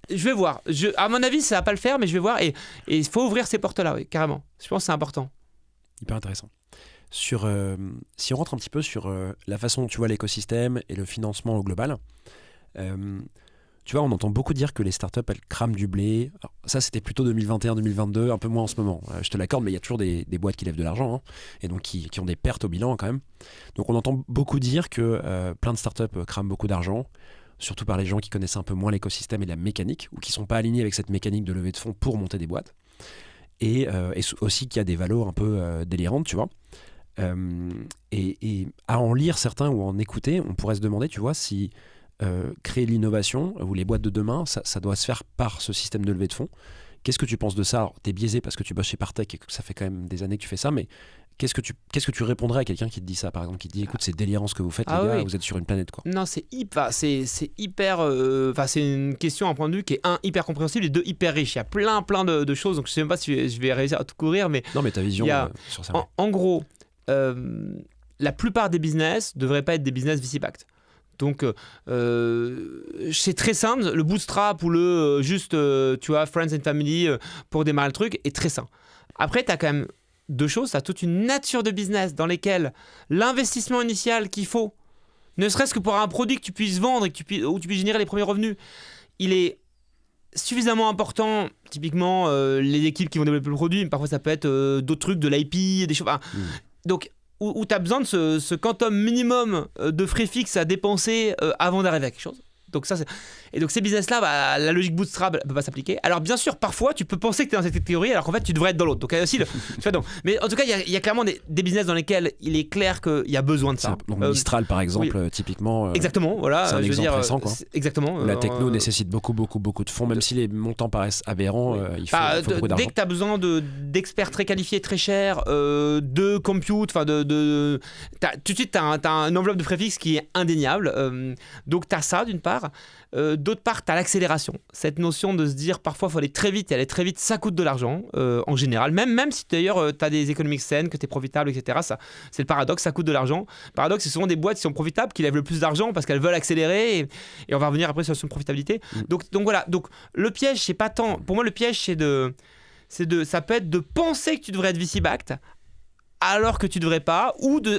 je vais voir, à mon avis ça va pas le faire, mais je vais voir, et il faut ouvrir ces portes là, oui, carrément, je pense que c'est important. Hyper intéressant. Si on rentre un petit peu sur la façon dont tu vois l'écosystème et le financement au global, tu vois, on entend beaucoup dire que les startups, elles crament du blé. Alors, ça, c'était plutôt 2021-2022, un peu moins en ce moment. Je te l'accorde, mais il y a toujours des boîtes qui lèvent de l'argent, hein, et donc qui ont des pertes au bilan quand même. Donc on entend beaucoup dire que plein de startups crament beaucoup d'argent, surtout par les gens qui connaissent un peu moins l'écosystème et la mécanique, ou qui ne sont pas alignés avec cette mécanique de levée de fonds pour monter des boîtes. Et aussi qu'il y a des valos un peu délirantes, tu vois. Et à en lire certains ou en écouter, on pourrait se demander, tu vois, si... créer l'innovation ou les boîtes de demain, ça doit se faire par ce système de levée de fonds. Qu'est-ce que tu penses de ça? Alors, t'es biaisé parce que tu bosses chez Partech et que ça fait quand même des années que tu fais ça, mais qu'est-ce que tu répondrais à quelqu'un qui te dit ça, par exemple, qui te dit écoute, c'est délirant ce que vous faites, les gars, vous êtes sur une planète, quoi. Non, c'est hyper, c'est une question à un point de vue qui est hyper compréhensible et hyper riche. Il y a plein de choses, donc je sais même pas si je vais réussir à tout courir, mais non, mais ta vision sur ça. En gros, la plupart des business devraient pas être des business VC-backed. Donc, c'est très simple. Le bootstrap ou le tu vois, friends and family pour démarrer le truc est très simple. Après, tu as quand même deux choses. Tu as toute une nature de business dans lesquelles l'investissement initial qu'il faut, ne serait-ce que pour un produit que tu puisses vendre et où tu puisses générer les premiers revenus, il est suffisamment important. Typiquement, les équipes qui vont développer le produit, mais parfois ça peut être d'autres trucs, de l'IP, des choses. Donc, où tu as besoin de ce quantum minimum de frais fixes à dépenser avant d'arriver à quelque chose. Donc et donc ces business-là, la logique bootstrap ne peut pas s'appliquer. Alors bien sûr, parfois, tu peux penser que tu es dans cette théorie, alors qu'en fait, tu devrais être dans l'autre. Donc il y a aussi tu vois, donc, mais en tout cas, il y a clairement des business dans lesquels il est clair qu'il y a besoin de ça. Donc Mistral, par exemple, typiquement. Exactement, voilà. C'est un exemple récent, quoi. Exactement. La techno nécessite beaucoup de fonds, même si les montants paraissent aberrants, il faut beaucoup d'argent. Dès que tu as besoin d'experts très qualifiés, très chers, de compute, tout de suite, tu as une enveloppe de frais fixes qui est indéniable. Donc tu as ça d'une part. D'autre part, tu as l'accélération. Cette notion de se dire parfois il faut aller très vite, et aller très vite, ça coûte de l'argent en général. Même si d'ailleurs tu as des économiques saines, que tu es profitable, etc. Ça, c'est le paradoxe, ça coûte de l'argent. Le paradoxe, c'est souvent des boîtes qui sont profitables, qui lèvent le plus d'argent parce qu'elles veulent accélérer. Et on va revenir après sur la notion de profitabilité. Donc voilà. Donc le piège, c'est pas tant. Pour moi, le piège, ça peut être de penser que tu devrais être VC-backed alors que tu devrais pas, ou de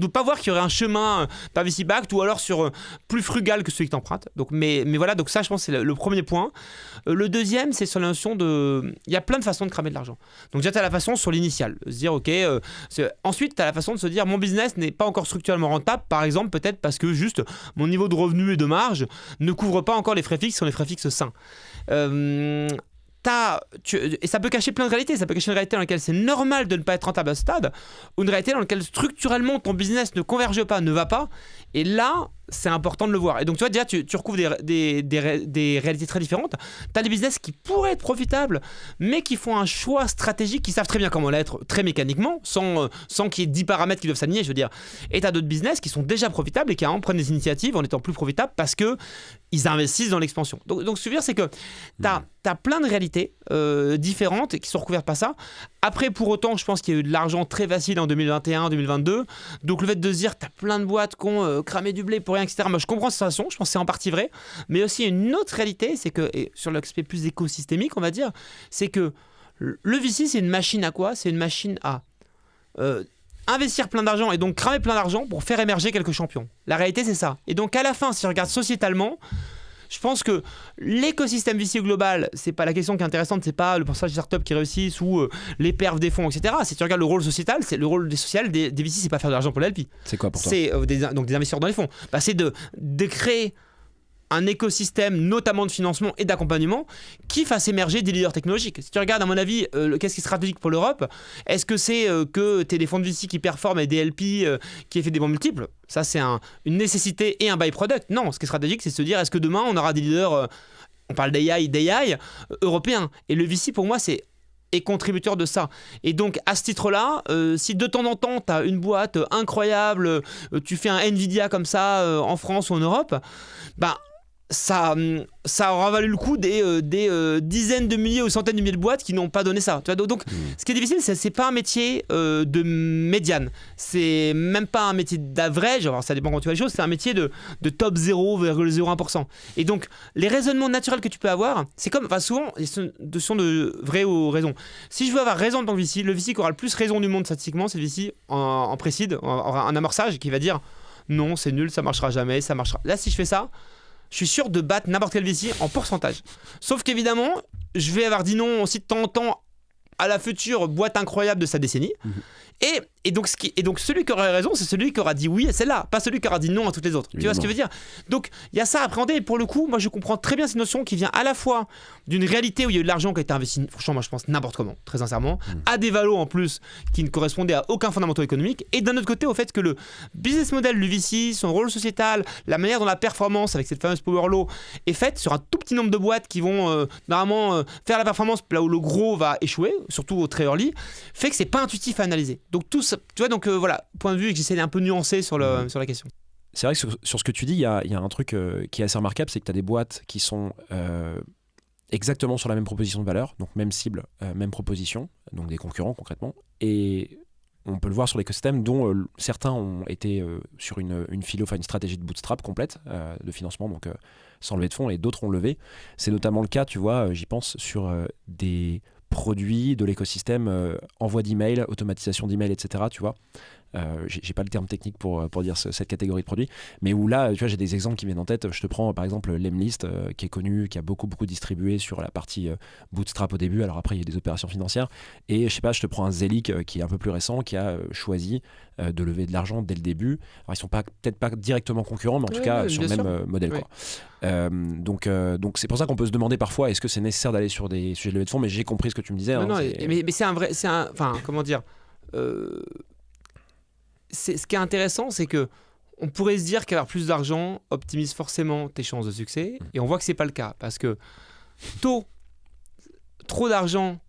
pas voir qu'il y aurait un chemin pas VC-backed, ou alors plus frugal que celui que t'empruntes. Donc mais voilà, donc ça je pense c'est le premier point. Le deuxième, c'est sur la notion il y a plein de façons de cramer de l'argent. Donc déjà tu as la façon sur l'initial, se dire ok, ensuite tu as la façon de se dire mon business n'est pas encore structurellement rentable, par exemple peut-être parce que juste mon niveau de revenu et de marge ne couvre pas encore les frais fixes, sont les frais fixes sains. Et ça peut cacher plein de réalités. Ça peut cacher une réalité dans laquelle c'est normal de ne pas être rentable à ce stade, ou une réalité dans laquelle structurellement ton business ne converge pas, ne va pas. Et là, c'est important de le voir. Et donc, tu vois, déjà, tu recouvres des réalités très différentes. Tu as des business qui pourraient être profitables, mais qui font un choix stratégique, qui savent très bien comment l'être, très mécaniquement, sans qu'il y ait 10 paramètres qui doivent s'aligner, je veux dire. Et tu as d'autres business qui sont déjà profitables et qui prennent des initiatives en étant plus profitables parce qu'ils investissent dans l'expansion. Donc ce que je veux dire, c'est que tu as plein de réalités différentes et qui sont recouvertes par ça. Après, pour autant, je pense qu'il y a eu de l'argent très facile en 2021, 2022. Donc, le fait de se dire, tu as plein de boîtes qui ont cramé du blé pour rien, etc. Moi, je comprends cette sensation, je pense que c'est en partie vrai. Mais aussi, une autre réalité, c'est que, et sur l'aspect plus écosystémique, on va dire, c'est que le VC, c'est une machine à quoi ? C'est une machine à investir plein d'argent et donc cramer plein d'argent pour faire émerger quelques champions. La réalité, c'est ça. Et donc, à la fin, si on regarde sociétalement, je pense que l'écosystème VC global, c'est pas la question qui est intéressante, c'est pas le pourcentage de startups qui réussissent ou les perfs des fonds, etc. Si tu regardes le rôle sociétal, c'est le rôle des VC, c'est pas faire de l'argent pour l'LP. C'est quoi pour toi ? C'est donc des investisseurs dans les fonds. C'est de créer un écosystème, notamment de financement et d'accompagnement, qui fasse émerger des leaders technologiques. Si tu regardes, à mon avis, qu'est-ce qui est stratégique pour l'Europe, est-ce que c'est que tu aies des fonds de VC qui performent et des LP qui aient fait des bons multiples ? Ça, c'est une nécessité et un byproduct. Non, ce qui est stratégique, c'est de se dire, est-ce que demain, on aura des leaders, on parle d'AI européens. Et le VC, pour moi, est contributeur de ça. Et donc, à ce titre-là, si de temps en temps, tu as une boîte incroyable, tu fais un Nvidia comme ça en France ou en Europe, ça aura valu le coup des dizaines de milliers ou centaines de milliers de boîtes qui n'ont pas donné ça. Tu vois, donc, ce qui est difficile, c'est pas un métier de médiane. C'est même pas un métier d'average. Alors, ça dépend quand tu vois les choses. C'est un métier de top 0,01%. Et donc, les raisonnements naturels que tu peux avoir, c'est comme, souvent, ils sont de vrai ou raison. Si je veux avoir raison dans le VC qui aura le plus raison du monde statistiquement, c'est le VC en précide, en amorçage, qui va dire non, c'est nul, ça marchera jamais, ça marchera. Là, si je fais ça, je suis sûr de battre n'importe quel VC en pourcentage. Sauf qu'évidemment, je vais avoir dit non aussi de temps en temps à la future boîte incroyable de sa décennie. Et donc celui qui aurait raison, c'est celui qui aura dit oui à celle-là, pas celui qui aura dit non à toutes les autres. Évidemment. Tu vois ce que je veux dire ? Donc il y a ça à appréhender. Et pour le coup, moi je comprends très bien cette notion qui vient à la fois d'une réalité où il y a eu de l'argent qui a été investi, franchement moi je pense n'importe comment, très sincèrement, à des valos en plus qui ne correspondaient à aucun fondamental économique, et d'un autre côté au fait que le business model du VC, son rôle sociétal, la manière dont la performance avec cette fameuse power law est faite sur un tout petit nombre de boîtes qui vont normalement faire la performance là où le gros va échouer. surtout au très early, fait que c'est pas intuitif à analyser. Donc tout ça, tu vois, donc voilà, point de vue que j'essaie d'un peu nuancer sur la question. C'est vrai que sur ce que tu dis, il y a un truc qui est assez remarquable, c'est que tu as des boîtes qui sont exactement sur la même proposition de valeur, donc même cible, même proposition, donc des concurrents concrètement, et on peut le voir sur l'écosystème dont certains ont été sur une stratégie de bootstrap complète de financement, donc sans lever de fonds, et d'autres ont levé. C'est notamment le cas, tu vois, j'y pense, sur des produits de l'écosystème, envoi d'email, automatisation d'email, etc. Tu vois, j'ai pas le terme technique pour dire cette catégorie de produits, mais où là, tu vois, j'ai des exemples qui viennent en tête. Je te prends par exemple Lemlist, qui est connu, qui a beaucoup distribué sur la partie bootstrap au début. Alors après, il y a des opérations financières. Et je sais pas, je te prends un Zelic qui est un peu plus récent, qui a choisi de lever de l'argent dès le début. Alors ils sont peut-être pas directement concurrents, mais en tout cas sur le même modèle. Ouais. Quoi. Donc c'est pour ça qu'on peut se demander parfois est-ce que c'est nécessaire d'aller sur des sujets de levée de fonds, mais j'ai compris ce que tu me disais. Non, mais comment dire, ce qui est intéressant, c'est que on pourrait se dire qu'avoir plus d'argent optimise forcément tes chances de succès, et on voit que c'est pas le cas, parce que trop d'argent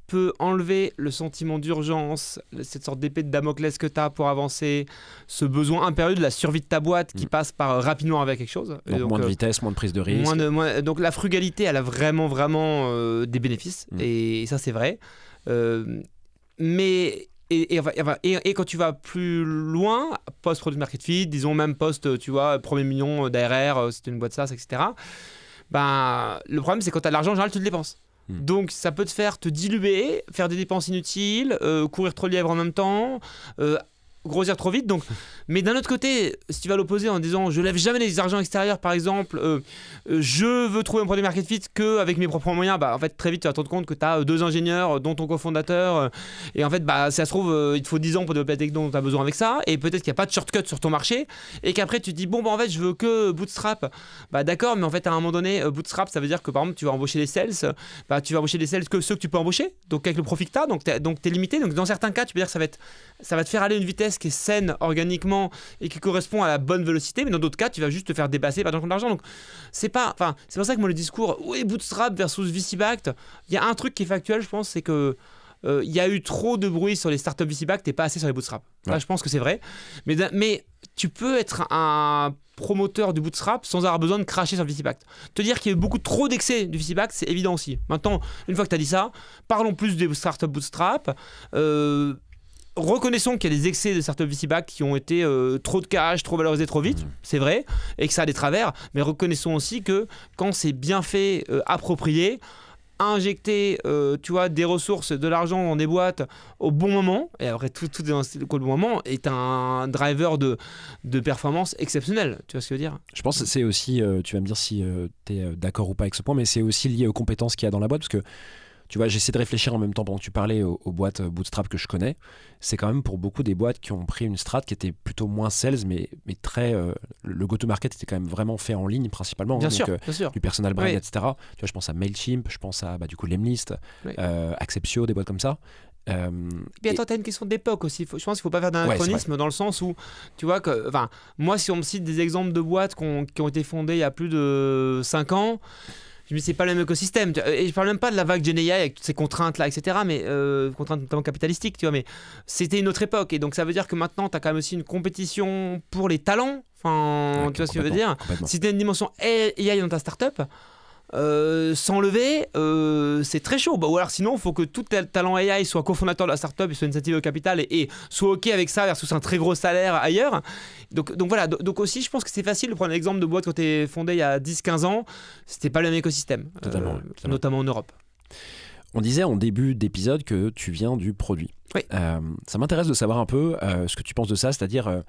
peut enlever le sentiment d'urgence, cette sorte d'épée de Damoclès que tu as pour avancer, ce besoin impérieux de la survie de ta boîte qui passe par rapidement avec quelque chose. Donc moins de vitesse, moins de prise de risque. Donc la frugalité, elle a vraiment des bénéfices, et ça c'est vrai. Mais quand tu vas plus loin, post-product market fit, disons même post, tu vois, premier million d'ARR, c'était une boîte SaaS, etc. Ben, le problème, c'est quand tu as de l'argent, en général, tu le dépenses. Donc ça peut te faire te diluer, faire des dépenses inutiles, courir trop de lièvres en même temps, grossir trop vite. Donc, mais d'un autre côté, si tu vas l'opposer en disant je lève jamais des argents extérieurs, par exemple, je veux trouver un produit market fit qu'avec mes propres moyens, bah, en fait très vite tu vas te rendre compte que tu as 2 ingénieurs dont ton cofondateur, et en fait bah, si ça se trouve il te faut 10 ans pour développer la techno dont tu as besoin avec ça, et peut-être qu'il n'y a pas de shortcut sur ton marché, et qu'après tu te dis bon bah en fait je veux que bootstrap. Bah d'accord, mais en fait à un moment donné bootstrap ça veut dire que par exemple tu vas embaucher des sales, bah tu vas embaucher des sales que ceux que tu peux embaucher, donc avec le profit que tu as, donc t'es limité. Donc dans certains cas tu peux dire que ça va te faire aller à une vitesse qui est saine organiquement et qui correspond à la bonne vélocité, mais dans d'autres cas tu vas juste te faire dépasser par ton compte d'argent. Donc c'est pour ça que moi le discours oui bootstrap versus VC-backed, il y a un truc qui est factuel, je pense, c'est que il y a eu trop de bruit sur les startups VC-backed et pas assez sur les bootstrap. Là je pense que c'est vrai, mais tu peux être un promoteur du bootstrap sans avoir besoin de cracher sur le VC-backed. Te dire qu'il y a eu beaucoup trop d'excès du VC-backed, c'est évident aussi. Maintenant, une fois que tu as dit ça, parlons plus des startups bootstrap. Reconnaissons qu'il y a des excès de startups VC-backed qui ont été trop de cash, trop valorisés trop vite, c'est vrai, et que ça a des travers, mais reconnaissons aussi que quand c'est bien fait, approprié, injecter tu vois, des ressources, de l'argent dans des boîtes au bon moment, et après tout est dans le bon moment, est un driver de performance exceptionnel. Tu vois ce que je veux dire ? Je pense que c'est aussi, tu vas me dire si tu es d'accord ou pas avec ce point, mais c'est aussi lié aux compétences qu'il y a dans la boîte, parce que tu vois, j'essaie de réfléchir en même temps pendant que tu parlais aux boîtes bootstrap que je connais. C'est quand même pour beaucoup des boîtes qui ont pris une strat qui était plutôt moins sales, mais très. Le go-to-market était quand même vraiment fait en ligne principalement. Bien sûr. Du personal brand, etc. Tu vois, je pense à Mailchimp, je pense à du coup Lemlist, Acceptio, des boîtes comme ça. Puis attends, t'as une question d'époque aussi. Je pense qu'il ne faut pas faire d'anachronisme dans le sens où, tu vois, moi, si on me cite des exemples de boîtes qui ont été fondées il y a plus de 5 ans, je me dis, c'est pas le même écosystème. Et je parle même pas de la vague GenAI avec toutes ces contraintes-là, etc. Mais contraintes notamment capitalistiques, tu vois. Mais c'était une autre époque. Et donc, ça veut dire que maintenant, tu as quand même aussi une compétition pour les talents. Enfin, tu vois ce que je veux dire ? Si tu as une dimension AI dans ta startup, sans lever, c'est très chaud. Ou alors sinon, il faut que tout talent AI soit cofondateur de la startup et soit incentivé au capital et soit OK avec ça versus un très gros salaire ailleurs. Donc voilà, donc aussi je pense que c'est facile de prendre l'exemple de boîtes qui ont été fondées il y a 10-15 ans. C'était pas le même écosystème, totalement. Notamment en Europe. On disait en début d'épisode que tu viens du produit. Oui. Ça m'intéresse de savoir un peu ce que tu penses de ça, c'est-à-dire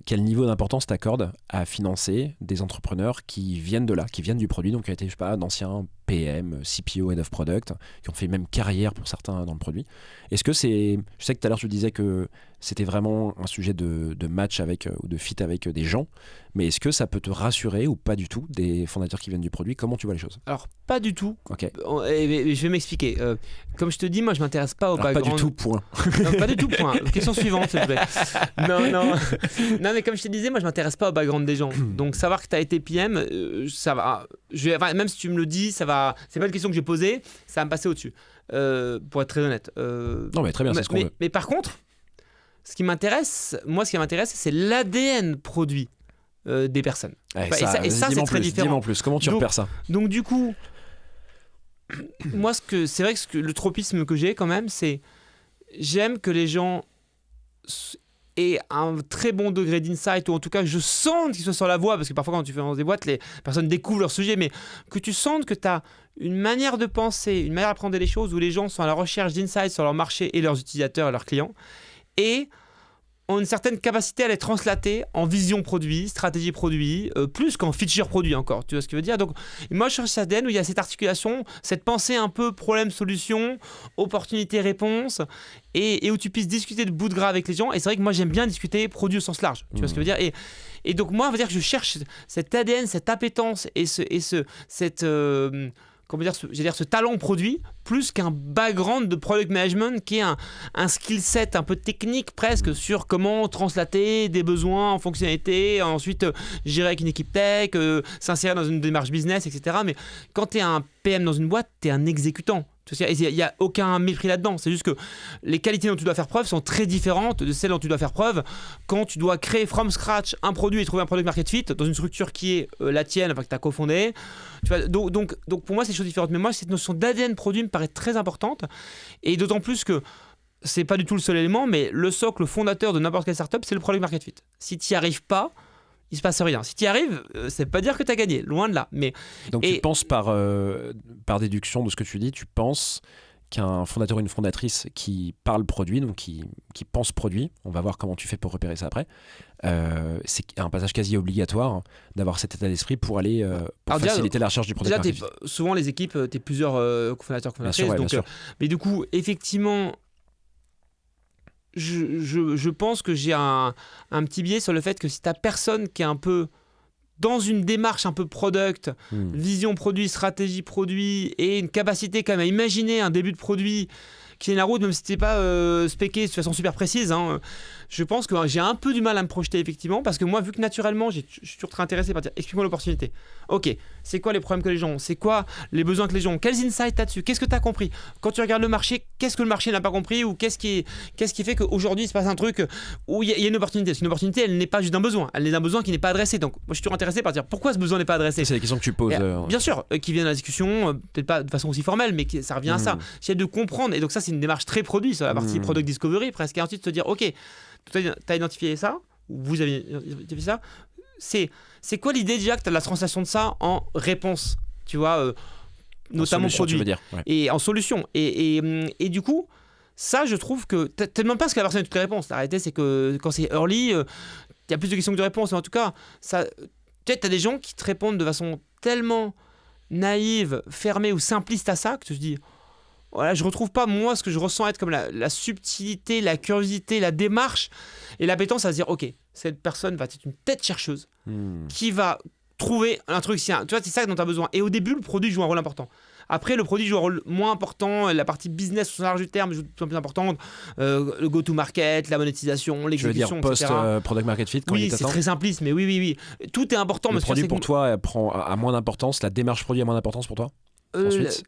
quel niveau d'importance t'accordes à financer des entrepreneurs qui viennent de là, qui viennent du produit, donc qui ont été, je sais pas, d'anciens PM, CPO, Head of Product, qui ont fait même carrière pour certains dans le produit. Est-ce que c'est... Je sais que tout à l'heure tu disais que c'était vraiment un sujet de match avec, ou de fit avec des gens, mais est-ce que ça peut te rassurer ou pas du tout, des fondateurs qui viennent du produit ? Comment tu vois les choses ? Alors, pas du tout. Ok. Et je vais m'expliquer. Comme je te dis, moi je m'intéresse pas au background. Pas du tout, point. Non, pas du tout, point. Question suivante, s'il te plaît. Non. Non, mais comme je te disais, moi, je m'intéresse pas au background des gens. Donc, savoir que tu as été PM, ça va. Même si tu me le dis, ça va. C'est pas une question que j'ai posée, ça va me passer au-dessus. Pour être très honnête. Non, mais très bien, c'est ce qu'on veut. Mais par contre, ce qui m'intéresse, c'est l'ADN produit des personnes. Et ça, c'est très différent. Dis-moi en plus, comment tu repères ça? Donc, du coup, moi, c'est vrai que le tropisme que j'ai quand même, c'est j'aime que les gens aient un très bon degré d'insight, ou en tout cas, je sente qu'ils soient sur la voie, parce que parfois, quand tu fais dans des boîtes, les personnes découvrent leur sujet, mais que tu sentes que tu as une manière de penser, une manière d'apprendre les choses où les gens sont à la recherche d'insights sur leur marché et leurs utilisateurs et leurs clients, et ont une certaine capacité à les translater en vision produit, stratégie produit, plus qu'en feature produit encore, tu vois ce que je veux dire. Donc moi je cherche cet ADN où il y a cette articulation, cette pensée un peu problème-solution, opportunité-réponse, et où tu puisses discuter de bout de gras avec les gens. Et c'est vrai que moi j'aime bien discuter produit au sens large, tu vois ce que je veux dire. Et donc moi on va dire que je cherche cet ADN, cette appétence et ce talent produit, plus qu'un background de product management qui est un skill set un peu technique presque sur comment translater des besoins en fonctionnalité, ensuite gérer avec une équipe tech, s'insérer dans une démarche business, etc. Mais quand tu es un PM dans une boîte, tu es un exécutant. Il n'y a aucun mépris là-dedans. C'est juste que les qualités dont tu dois faire preuve sont très différentes de celles dont tu dois faire preuve quand tu dois créer from scratch un produit et trouver un product market fit dans une structure qui est la tienne, enfin que tu as cofondée. Donc pour moi, c'est des choses différentes. Mais moi, cette notion d'ADN produit me paraît très importante. Et d'autant plus que c'est pas du tout le seul élément, mais le socle fondateur de n'importe quelle startup, c'est le product market fit. Si tu n'y arrives pas, il se passe rien. Si tu y arrives, ça veut pas dire que tu as gagné, loin de là. Donc tu penses par déduction de ce que tu dis, tu penses qu'un fondateur ou une fondatrice qui parle produit, donc qui pense produit, on va voir comment tu fais pour repérer ça après, c'est un passage quasi obligatoire d'avoir cet état d'esprit pour aller faciliter la recherche du produit. Déjà, souvent les équipes, tu es plusieurs cofondateurs, fondatrices. Bien sûr. Mais du coup, effectivement, je pense que j'ai un petit biais sur le fait que si tu as personne qui est un peu dans une démarche un peu product, vision produit, stratégie produit, et une capacité quand même à imaginer un début de produit qui est la route, même si tu n'es pas spéqué de façon super précise, je pense que j'ai un peu du mal à me projeter effectivement, parce que moi, vu que naturellement, je suis toujours très intéressé par dire, explique-moi l'opportunité. Ok, c'est quoi les problèmes que les ont? C'est quoi les besoins que les gens ont? Quels insights t'as dessus? Qu'est-ce que tu as compris? Quand tu regardes le marché, qu'est-ce que le marché n'a pas compris? Ou qu'est-ce qui fait qu'aujourd'hui, il se passe un truc où il y a une opportunité? Parce qu'une opportunité, elle n'est pas juste d'un besoin, elle est d'un besoin qui n'est pas adressé. Donc, moi, je suis toujours intéressé par dire pourquoi ce besoin n'est pas adressé. C'est la question que tu poses. Bien sûr, qui vient de la discussion, peut-être pas de façon aussi formelle, mais ça revient à ça. J'essaie de comprendre. Et donc, ça, c'est une démarche très produit sur la partie product discovery, presque. Et ensuite, se dire, ok, tu as identifié ça, ou vous avez identifié ça, c'est quoi l'idée déjà que tu as de la translation de ça en réponse, tu vois, notamment produit, tu veux dire, ouais. Et en solution. Et du coup, ça, je trouve que tu ne demandes pas ce que la personne ait toutes les réponses. La réalité, c'est que quand c'est early, il y a plus de questions que de réponses. Mais en tout cas, peut-être tu as des gens qui te répondent de façon tellement naïve, fermée ou simpliste à ça que tu te dis... Voilà, je retrouve pas moi ce que je ressens être comme la subtilité, la curiosité, la démarche et l'appétence à se dire ok, cette personne va être une tête chercheuse qui va trouver un truc. Tu vois, c'est ça dont tu as besoin. Et au début, le produit joue un rôle important. Après, le produit joue un rôle moins important. La partie business au sens large du terme joue de plus en plus importante. Le go-to-market, la monétisation, l'exécution, etc. Tu veux dire post-product market fit quand oui, c'est très simpliste, mais oui. Tout est important. Le produit pour toi a moins d'importance. La démarche produit a moins d'importance pour toi. Ensuite,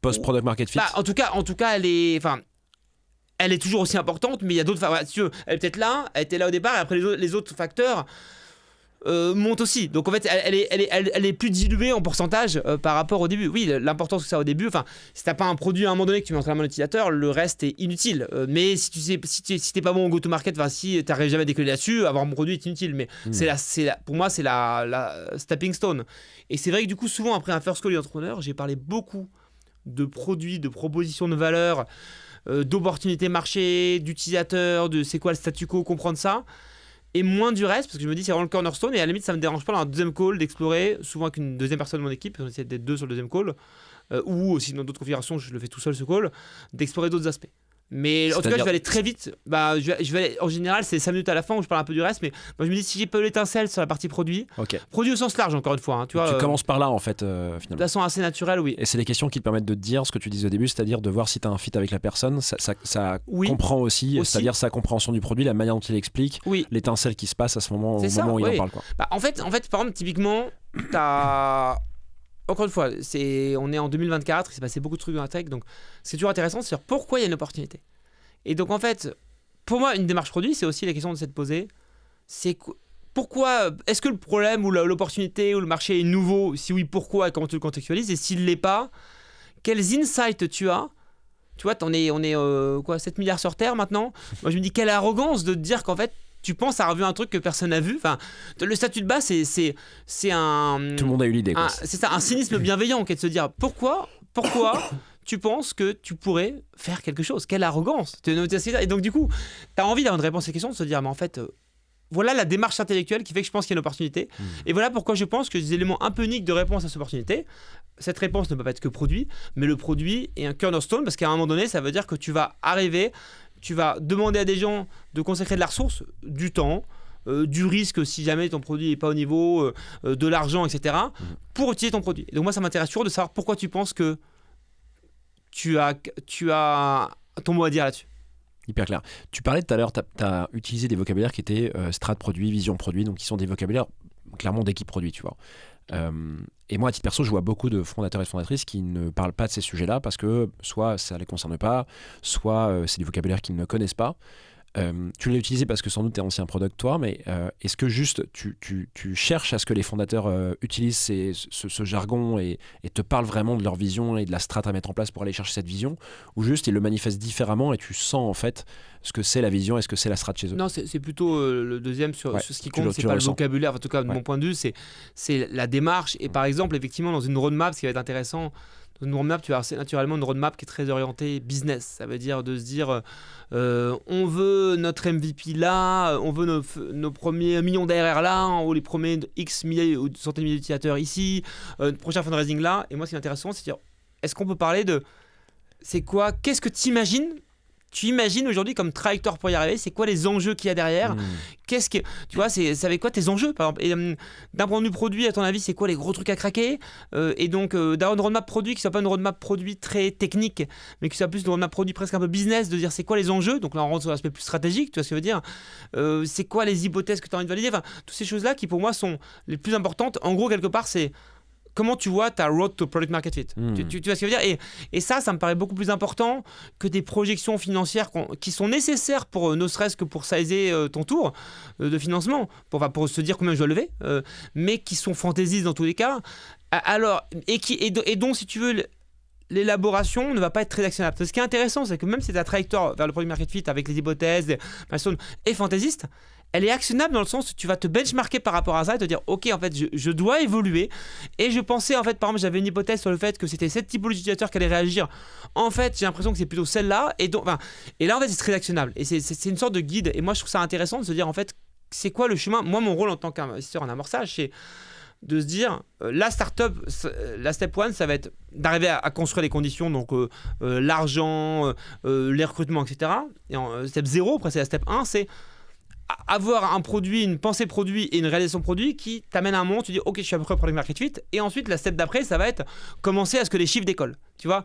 post-product market fit. En tout cas, elle est toujours aussi importante, mais il y a d'autres facteurs. Elle est peut-être là, elle était là au départ, et après les autres facteurs montent aussi. Donc en fait, elle est plus diluée en pourcentage par rapport au début. Oui, l'importance que ça a au début. Enfin, si t'as pas un produit à un moment donné que tu mets entre la main de l'utilisateur, le reste est inutile. Mais si t'es pas bon au go-to-market, si t'arrives jamais à décoller là-dessus, avoir un produit est inutile. Mais pour moi, c'est la stepping stone. Et c'est vrai que du coup, souvent après un first call d'entrepreneur, j'ai parlé beaucoup de produits, de propositions de valeur, d'opportunités marché, d'utilisateurs, de c'est quoi le statu quo, comprendre ça. Et moins du reste, parce que je me dis c'est vraiment le cornerstone, et à la limite ça me dérange pas dans un deuxième call d'explorer, souvent avec une deuxième personne de mon équipe, on essaie d'être deux sur le deuxième call, ou aussi dans d'autres configurations, je le fais tout seul ce call, d'explorer d'autres aspects. Mais en tout cas, je vais aller très vite. En général, c'est 5 minutes à la fin où je parle un peu du reste. Mais moi, je me dis, si j'ai pas eu l'étincelle sur la partie produit, produit au sens large, encore une fois. Hein, tu commences par là, en fait, finalement. De façon assez naturelle, oui. Et c'est des questions qui te permettent de te dire ce que tu disais au début, c'est-à-dire de voir si tu as un fit avec la personne. Ça comprend aussi, c'est-à-dire sa compréhension du produit, la manière dont il explique, l'étincelle qui se passe à ce moment, moment où il en parle. Quoi. En fait, par exemple, typiquement, t'as. Encore une fois, on est en 2024, il s'est passé beaucoup de trucs dans la tech, donc c'est toujours intéressant de se dire pourquoi il y a une opportunité. Et donc en fait, pour moi, une démarche produit, c'est aussi la question de s'être posée, c'est pourquoi, est-ce que le problème ou l'opportunité ou le marché est nouveau? Si oui, pourquoi et comment tu le contextualises? Et s'il ne l'est pas, quels insights tu as? Tu vois, on est 7 milliards sur Terre maintenant. Moi je me dis, quelle arrogance de te dire qu'en fait, tu penses avoir vu un truc que personne n'a vu. Enfin, le statut de base, c'est un... Tout le monde a eu l'idée. C'est ça, un cynisme bienveillant qui est de se dire pourquoi tu penses que tu pourrais faire quelque chose. Quelle arrogance. Et donc du coup, tu as envie d'avoir une réponse à cette question, de se dire, mais en fait, voilà la démarche intellectuelle qui fait que je pense qu'il y a une opportunité. Et voilà pourquoi je pense que des éléments un peu uniques de réponse à cette opportunité, cette réponse ne peut pas être que produit, mais le produit est un cornerstone, parce qu'à un moment donné, ça veut dire que tu vas arriver... Tu vas demander à des gens de consacrer de la ressource, du temps, du risque si jamais ton produit n'est pas au niveau, de l'argent, etc. pour utiliser ton produit. Et donc moi, ça m'intéresse toujours de savoir pourquoi tu penses que tu as ton mot à dire là-dessus. Hyper clair. Tu parlais tout à l'heure, tu as utilisé des vocabulaires qui étaient strat produit, vision produit, donc qui sont des vocabulaires clairement d'équipe produit, tu vois. Et moi, à titre perso, je vois beaucoup de fondateurs et de fondatrices qui ne parlent pas de ces sujets-là parce que soit ça ne les concerne pas, soit c'est des vocabulaires qu'ils ne connaissent pas. Tu l'as utilisé parce que sans doute tu es ancien product toi, mais est-ce que juste tu cherches à ce que les fondateurs utilisent ce jargon et te parlent vraiment de leur vision et de la strat à mettre en place pour aller chercher cette vision, ou juste ils le manifestent différemment et tu sens en fait ce que c'est la vision et ce que c'est la strat chez eux? Non, c'est plutôt le deuxième sur ce qui compte, c'est pas le vocabulaire, en tout cas de mon point de vue, c'est la démarche. Et par exemple, effectivement, dans une roadmap, ce qui va être intéressant, dans une roadmap, tu as naturellement une roadmap qui est très orientée business. Ça veut dire de se dire on veut notre MVP là, on veut nos premiers millions d'ARR là, ou les premiers X milliers ou centaines de milliers d'utilisateurs ici, prochain fundraising là. Et moi, ce qui est intéressant, c'est de dire est-ce qu'on peut parler de qu'est-ce que tu imagines aujourd'hui comme trajectoire pour y arriver? C'est quoi les enjeux qu'il y a derrière? Qu'est-ce que tu vois, c'est avec quoi tes enjeux par exemple? Et d'un point de vue produit, à ton avis, c'est quoi les gros trucs à craquer? Et donc d'avoir une roadmap produit qui soit pas une roadmap produit très technique, mais qui soit plus une roadmap produit presque un peu business, de dire c'est quoi les enjeux? Donc là on rentre sur l'aspect plus stratégique, tu vois ce que je veux dire? C'est quoi les hypothèses que tu as envie de valider? Enfin, toutes ces choses-là qui pour moi sont les plus importantes. En gros, quelque part, c'est comment tu vois ta road to product market fit. Tu vois ce que je veux dire? Et ça me paraît beaucoup plus important que des projections financières qui sont nécessaires pour, ne serait-ce que pour sizer ton tour de financement, pour se dire combien je dois lever, mais qui sont fantaisistes dans tous les cas. Alors, et dont, si tu veux, l'élaboration ne va pas être très actionnable. Ce qui est intéressant, c'est que même si ta trajectoire vers le product market fit avec les hypothèses, les milestones est fantaisiste, elle est actionnable dans le sens où tu vas te benchmarker par rapport à ça et te dire ok, en fait je dois évoluer. Et je pensais, en fait, par exemple, j'avais une hypothèse sur le fait que c'était cette typologie d'utilisateur qui allait réagir. En fait, j'ai l'impression que c'est plutôt celle-là. Et là, en fait, c'est très actionnable. Et c'est une sorte de guide. Et moi, je trouve ça intéressant de se dire, en fait, c'est quoi le chemin? Moi, mon rôle en tant qu'investisseur en amorçage, c'est de se dire, la startup, la step one, ça va être d'arriver à construire les conditions, donc l'argent, les recrutements, etc. Et step 0, après c'est la step 1, c'est avoir un produit, une pensée produit et une réalisation produit qui t'amène à un moment où tu dis ok, je suis à peu près product market fit. Et ensuite, la step d'après, ça va être commencer à ce que les chiffres décollent. Tu vois,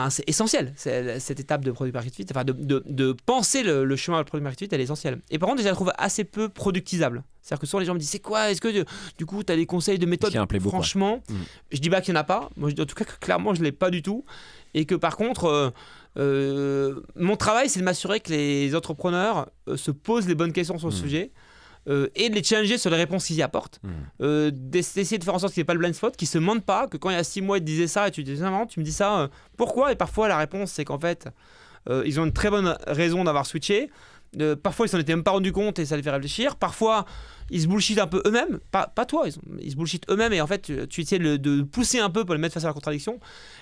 c'est essentiel, cette étape de product market fit. Enfin, de penser le chemin de product market fit, elle est essentielle. Et par contre, je la trouve assez peu productisable. C'est-à-dire que souvent les gens me disent c'est quoi? Est-ce que du coup tu as des conseils de méthode? Franchement, je dis pas qu'il n'y en a pas. Moi, en tout cas, clairement, je ne l'ai pas du tout. Et que par contre, mon travail, c'est de m'assurer que les entrepreneurs se posent les bonnes questions sur le sujet et de les challenger sur les réponses qu'ils y apportent. D'essayer de faire en sorte qu'il n'y ait pas le blind spot, qu'ils ne se mentent pas, que quand il y a 6 mois, ils te disaient ça et tu te disais non, tu me dis ça, pourquoi? Et parfois, la réponse, c'est qu'en fait, ils ont une très bonne raison d'avoir switché. Parfois, ils s'en étaient même pas rendu compte et ça les fait réfléchir. Parfois, ils se bullshit un peu eux-mêmes, pas toi, ils se bullshit eux-mêmes et en fait, tu essaies de pousser un peu pour les mettre face à la contradiction.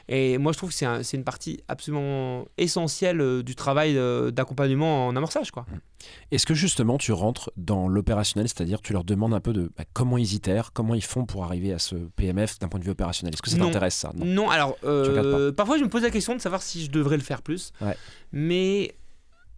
Et moi, je trouve que c'est une partie absolument essentielle du travail d'accompagnement en amorçage, quoi. Est-ce que justement tu rentres dans l'opérationnel, c'est-à-dire tu leur demandes un peu de comment ils itèrent, comment ils font pour arriver à ce PMF d'un point de vue opérationnel? Est-ce que ça t'intéresse ça? Non, alors parfois je me pose la question de savoir si je devrais le faire plus. Ouais. Mais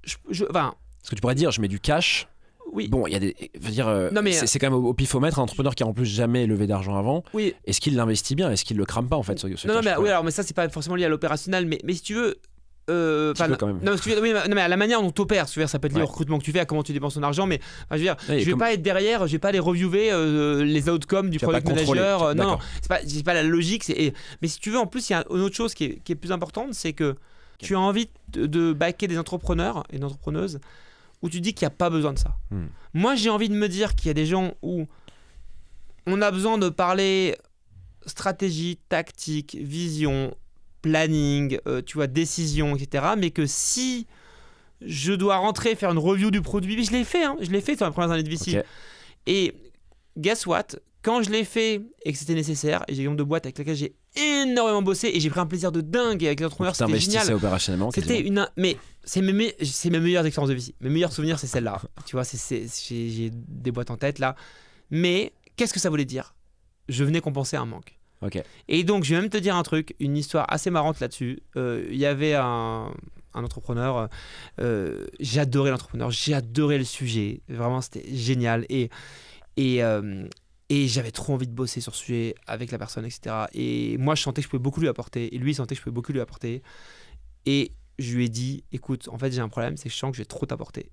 parce que tu pourrais dire je mets du cash. Oui. Bon, il y a des. Je veux dire, c'est quand même au pifomètre un entrepreneur qui a en plus jamais levé d'argent avant. Oui. Est-ce qu'il l'investit bien? Est-ce qu'il le crame pas en fait? Mais ça c'est pas forcément lié à l'opérationnel, mais si tu veux. Quand même. Mais à la manière dont tu opères, ça peut être lié au recrutement que tu fais, à comment tu dépenses ton argent, mais je veux dire, je vais pas être derrière, je vais pas aller reviewer les outcomes du product manager. Non, c'est pas la logique. Mais si tu veux, en plus, il y a une autre chose qui est plus importante, c'est que tu as envie de backer des entrepreneurs et des entrepreneuses où tu dis qu'il n'y a pas besoin de ça. Moi, j'ai envie de me dire qu'il y a des gens où on a besoin de parler stratégie, tactique, vision, planning, décision, etc. Mais que si je dois rentrer faire une review du produit, je l'ai fait sur les premières années de VC. Okay. Et guess what? Quand je l'ai fait et que c'était nécessaire, et j'ai une de boîte avec laquelle j'ai énormément bossé et j'ai pris un plaisir de dingue avec les entrepreneurs, c'était génial. Opérationnellement, mais c'est mes meilleures expériences de VC. Mes meilleurs souvenirs, c'est celle-là. Tu vois, j'ai des boîtes en tête là. Mais qu'est-ce que ça voulait dire? Je venais compenser un manque. Okay. Et donc, je vais même te dire un truc, une histoire assez marrante là-dessus. Il y avait un entrepreneur, j'adorais l'entrepreneur, j'adorais le sujet. Vraiment, c'était génial. Et j'avais trop envie de bosser sur ce sujet avec la personne, etc. Et moi, je sentais que je pouvais beaucoup lui apporter. Et lui, il sentait que je pouvais beaucoup lui apporter. Et je lui ai dit, écoute, en fait, j'ai un problème, c'est que je sens que je vais trop t'apporter.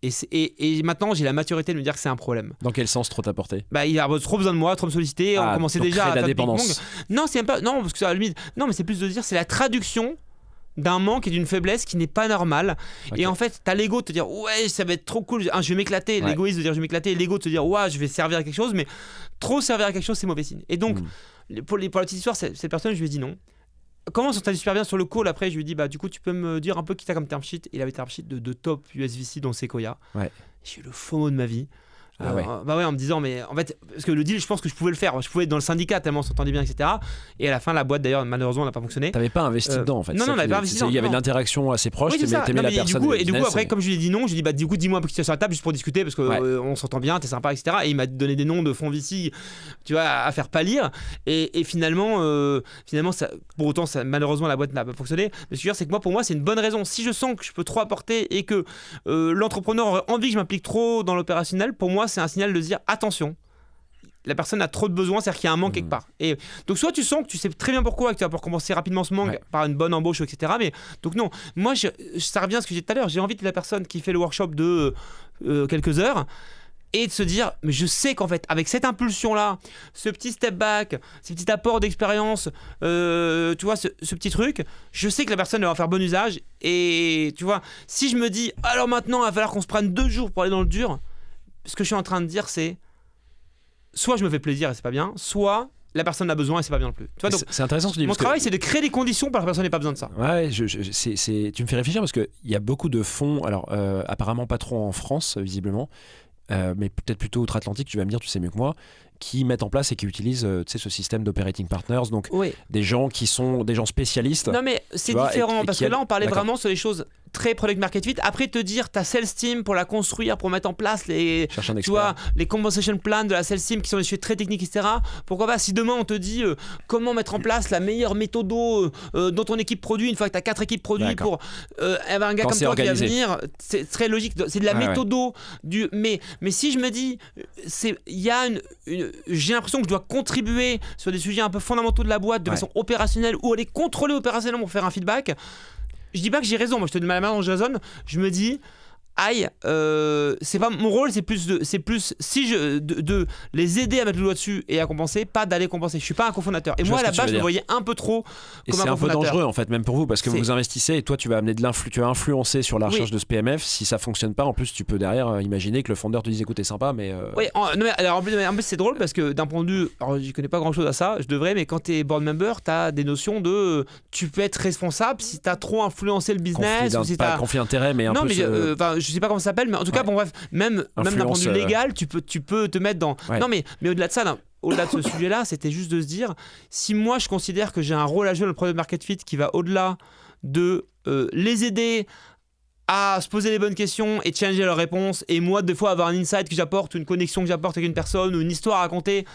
Et maintenant, j'ai la maturité de me dire que c'est un problème. Dans quel sens trop t'apporter? Il a trop besoin de moi, trop me solliciter. On commençait déjà à faire la dépendance. Non, c'est même pas. Non, parce que ça, à la limite. Non, mais c'est plus de dire, c'est la traduction d'un manque et d'une faiblesse qui n'est pas normale. Okay. Et en fait, t'as l'ego de te dire ouais, ça va être trop cool, je vais m'éclater. Ouais. L'égoïsme de dire je vais m'éclater, l'ego de te dire ouais, je vais servir à quelque chose, mais trop servir à quelque chose, c'est mauvais signe. Et donc, pour la petite histoire, cette personne, je lui ai dit non. Comment on s'entendait super bien sur le call après, je lui ai dit du coup, tu peux me dire un peu qui t'as comme term sheet. Il avait term sheet de top USVC dans Sequoia. Ouais. J'ai eu le FOMO de ma vie. Ouais, en me disant mais en fait parce que le deal je pense que je pouvais le faire, je pouvais être dans le syndicat tellement on s'entendait bien, etc. Et à la fin la boîte d'ailleurs malheureusement n'a pas fonctionné. T'avais pas investi dedans en fait? Non, on n'avait pas investi dedans. Il y avait de l'interaction assez proche, oui, t'aimais la personne. Et du coup après comme je lui ai dit non, je lui ai dit du coup dis-moi un peu qui est sur la table juste pour discuter parce que on s'entend bien, t'es sympa, etc. Et il m'a donné des noms de fonds VC, tu vois, à faire pâlir. Et finalement ça, pour autant malheureusement la boîte n'a pas fonctionné. Mais ce que je veux dire c'est que pour moi c'est une bonne raison. Si je sens que je peux trop apporter et que l'entrepreneur aurait envie que je m'implique trop dans l'opérationnel, pour moi c'est un signal de dire attention, la personne a trop de besoins, c'est-à-dire qu'il y a un manque quelque part. Et donc soit tu sens que tu sais très bien pourquoi, que tu vas pouvoir compenser rapidement ce manque par une bonne embauche, etc. Mais donc non, moi ça revient à ce que j'ai dit tout à l'heure, j'ai envie de la personne qui fait le workshop de quelques heures et de se dire, mais je sais qu'en fait avec cette impulsion-là, ce petit step back, ce petit apport d'expérience, tu vois, ce petit truc, je sais que la personne va en faire bon usage. Et tu vois, si je me dis, alors maintenant il va falloir qu'on se prenne 2 jours pour aller dans le dur, ce que je suis en train de dire, c'est soit je me fais plaisir et c'est pas bien, soit la personne a besoin et c'est pas bien non plus. Tu vois, donc, c'est intéressant ce que tu dis. Mon travail, c'est de créer les conditions pour que la personne n'ait pas besoin de ça. Ouais, tu me fais réfléchir parce qu'il y a beaucoup de fonds, alors apparemment pas trop en France, visiblement, mais peut-être plutôt outre-Atlantique, tu vas me dire, tu sais mieux que moi, qui mettent en place et qui utilisent ce système d'operating partners, donc des gens qui sont des gens spécialistes. Non mais c'est différent, parce que là on parlait vraiment sur les choses très product market fit. Après te dire ta sales team pour la construire, pour mettre en place les compensation plans de la sales team qui sont des sujets très techniques, etc. Pourquoi pas, si demain on te dit comment mettre en place la meilleure méthode dans ton équipe produit, une fois que tu as 4 équipes produits pour avoir un gars comme toi qui va venir, c'est très logique, c'est de la méthode mais si je me dis j'ai l'impression que je dois contribuer sur des sujets un peu fondamentaux de la boîte de façon opérationnelle ou aller contrôler opérationnellement pour faire un feedback. Je dis pas que j'ai raison, moi je te dis la manière dont je raisonne, je me dis aïe, c'est pas mon rôle, c'est plus de les aider à mettre le doigt dessus et à compenser, pas d'aller compenser. Je suis pas un cofondateur. Et moi à la base je me voyais un peu trop comme un cofondateur. C'est un peu dangereux en fait, même pour vous, parce que vous investissez et toi tu vas amener tu vas influencer sur la recherche de ce PMF. Si ça fonctionne pas, en plus tu peux derrière imaginer que le fondeur te dise écoute, c'est sympa, mais oui, alors en plus c'est drôle parce que d'un point de vue, alors j'y connais pas grand chose à ça, je devrais, mais quand t'es board member, t'as des notions de tu peux être responsable si t'as trop influencé le businit, ou si t'as conflit d'intérêt, mais un peu je sais pas comment ça s'appelle, mais en tout cas, bon bref, même d'un point de vue légal, tu peux te mettre dans. Ouais. Non, mais au-delà de ça, au-delà de ce sujet-là, c'était juste de se dire, si moi je considère que j'ai un rôle à jouer dans le product market fit qui va au-delà de les aider à se poser les bonnes questions et changer leurs réponses, et moi des fois avoir un insight que j'apporte, ou une connexion que j'apporte avec une personne, ou une histoire à raconter,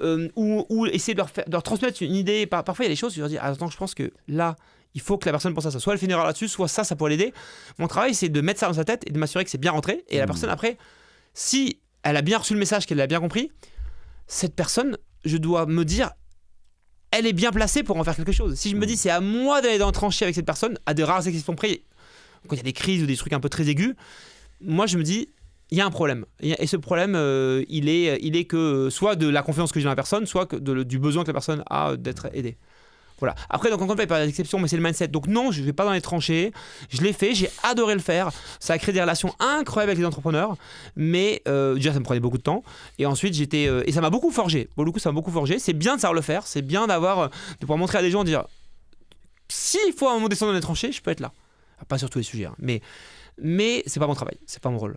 ou essayer de leur transmettre une idée. Parfois il y a des choses, je leur dis, attends, je pense que là, il faut que la personne pense à ça. Soit elle fait une erreur là-dessus, soit ça pourrait l'aider. Mon travail, c'est de mettre ça dans sa tête et de m'assurer que c'est bien rentré. Et la personne, après, si elle a bien reçu le message, qu'elle l'a bien compris, cette personne, je dois me dire, elle est bien placée pour en faire quelque chose. Si je me dis, c'est à moi d'aller dans le tranché avec cette personne, à de rares exceptions près, quand il y a des crises ou des trucs un peu très aigus, moi, je me dis, il y a un problème. Et ce problème, il est que soit de la confiance que j'ai dans la personne, soit du besoin que la personne a d'être aidée. Voilà. Après, donc, encore une fois, il n'y a pas d'exception, mais c'est le mindset. Donc non, je ne vais pas dans les tranchées. Je l'ai fait, j'ai adoré le faire. Ça a créé des relations incroyables avec les entrepreneurs. Mais déjà, ça me prenait beaucoup de temps. Et ensuite, et ça m'a beaucoup forgé. Pour le coup, ça m'a beaucoup forgé. C'est bien de savoir le faire. C'est bien de pouvoir montrer à des gens, dire, s'il faut à un moment descendre dans les tranchées, je peux être là. Pas sur tous les sujets, hein. Mais c'est pas mon travail, c'est pas mon rôle.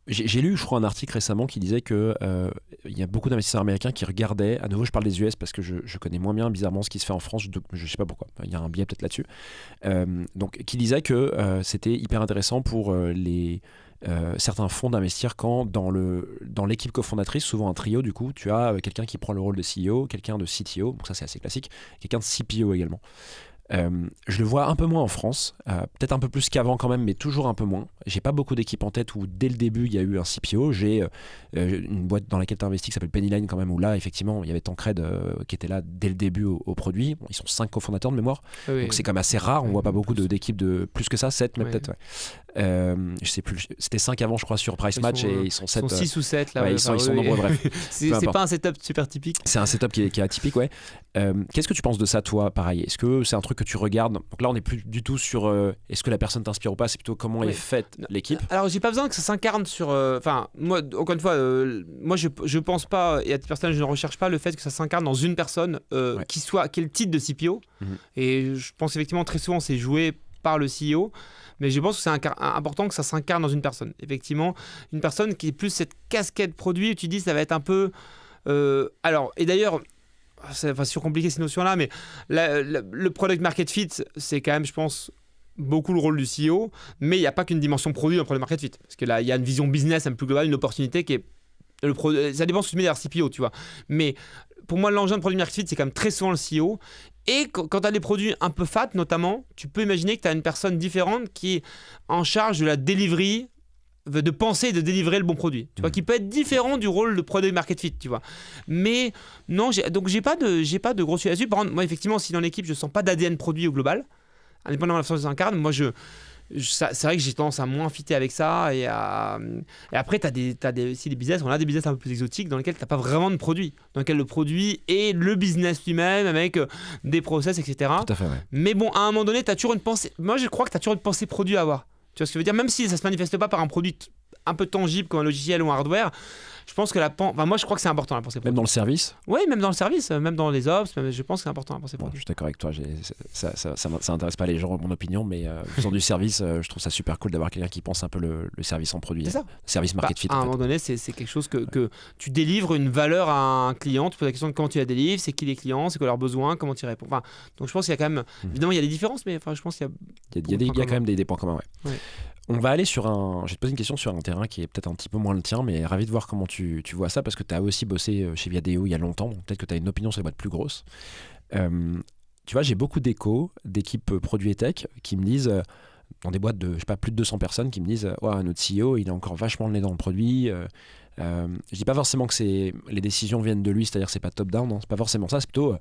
J'ai lu, je crois, un article récemment qui disait que il y a beaucoup d'investisseurs américains qui regardaient, à nouveau je parle des US parce que je connais moins bien bizarrement ce qui se fait en France, je sais pas pourquoi, il y a un biais peut-être là-dessus, donc qui disait que c'était hyper intéressant pour certains fonds d'investir quand dans l'équipe cofondatrice, souvent un trio du coup, tu as quelqu'un qui prend le rôle de CEO, quelqu'un de CTO, donc ça c'est assez classique, quelqu'un de CPO également. Je le vois un peu moins en France, peut-être un peu plus qu'avant quand même, mais toujours un peu moins. J'ai pas beaucoup d'équipes en tête où dès le début il y a eu un CPO. J'ai une boîte dans laquelle tu as investi qui s'appelle Pennyline quand même, où là effectivement il y avait Tancred qui était là dès le début au produit. Bon, ils sont 5 cofondateurs de mémoire, oui, donc c'est quand même assez rare. On voit pas beaucoup d'équipes de plus que ça, 7 même peut-être. Ouais. Je sais plus, c'était 5 avant je crois sur Price Match et ils sont 7. Ils sont 6 ou 7 là. Ouais, ils sont nombreux, bref. C'est pas un setup super typique. C'est un setup qui est atypique, ouais. Qu'est-ce que tu penses de ça toi, pareil? Est-ce que c'est un truc que tu regardes? Donc là on n'est plus du tout sur est-ce que la personne t'inspire ou pas, c'est plutôt comment est faite l'équipe. Alors j'ai pas besoin que ça s'incarne sur enfin moi encore une fois moi je pense pas, et à titre personnel je ne recherche pas le fait que ça s'incarne dans une personne qui est le titre de CPO, et je pense effectivement très souvent c'est joué par le CEO, mais je pense que c'est important que ça s'incarne dans une personne, effectivement une personne qui est plus cette casquette produit où tu dis ça va être un peu alors, et d'ailleurs c'est surcompliqué ces notions-là, mais le product market fit, c'est quand même, je pense, beaucoup le rôle du CEO, mais il n'y a pas qu'une dimension produit dans le product market fit, parce que là, il y a une vision business un peu plus globale, une opportunité qui est... ça dépend ce que tu mets derrière CPO, tu vois. Mais pour moi, l'engin de product market fit, c'est quand même très souvent le CEO. Et quand tu as des produits un peu fat, notamment, tu peux imaginer que tu as une personne différente qui est en charge de la delivery, de penser et de délivrer le bon produit, tu vois, qui peut être différent du rôle de product market fit, tu vois. Mais non, donc j'ai pas de gros sujets là-dessus. Par contre, moi effectivement, si dans l'équipe je sens pas d'ADN produit au global, indépendamment de la façon dont ça s'incarne, moi c'est vrai que j'ai tendance à moins fitter avec ça, et après t'as aussi des business, on a des business un peu plus exotiques dans lesquels t'as pas vraiment de produit, dans lesquels le produit est le business lui-même avec des process, etc. Tout à fait, ouais. Mais bon, à un moment donné, t'as toujours une pensée. Moi, je crois que t'as toujours une pensée produit à avoir. Tu vois ce que je veux dire? Même si ça se manifeste pas par un produit un peu tangible comme un logiciel ou un hardware, je pense que moi je crois que c'est important la pensée produit. Même dans le service? Oui, même dans le service, même dans les ops, je pense que c'est important la pensée produit. Je suis d'accord avec toi, ça intéresse pas les gens mon opinion, mais faisant du service, je trouve ça super cool d'avoir quelqu'un qui pense un peu le service en produit. C'est ça. Service market fit. À un moment donné, c'est quelque chose que tu délivres une valeur à un client, tu poses la question de comment tu la délivres, c'est qui les clients, c'est quoi leurs besoins, comment tu y réponds. Enfin, donc je pense qu'il y a quand même, évidemment il y a des différences, mais je pense qu'il y a quand même des points communs. Ouais. On va aller je vais te poser une question sur un terrain qui est peut-être un petit peu moins le tien, mais ravi de voir comment tu vois ça, parce que tu as aussi bossé chez Viadeo il y a longtemps, donc peut-être que tu as une opinion sur les boîtes plus grosses. Tu vois, j'ai beaucoup d'échos d'équipes produits et tech qui me disent, dans des boîtes de plus de 200 personnes, qui me disent notre CEO il a encore vachement le nez dans le produit. Je dis pas forcément que les décisions viennent de lui, c'est-à-dire que c'est pas top-down, non, c'est pas forcément ça, c'est plutôt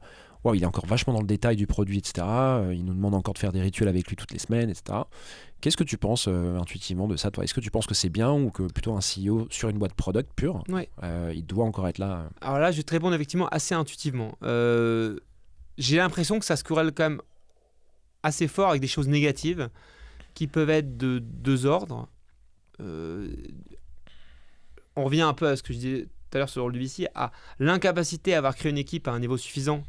il est encore vachement dans le détail du produit, etc. Il nous demande encore de faire des rituels avec lui toutes les semaines, etc. Qu'est-ce que tu penses intuitivement de ça, toi? Est-ce que tu penses que c'est bien, ou que plutôt un CEO sur une boîte product pure, il doit encore être là? Alors là, je vais te répondre effectivement assez intuitivement. J'ai l'impression que ça se corrèle quand même assez fort avec des choses négatives qui peuvent être de deux ordres. On revient un peu à ce que je disais tout à l'heure sur le rôle du VC, à l'incapacité à avoir créé une équipe à un niveau suffisant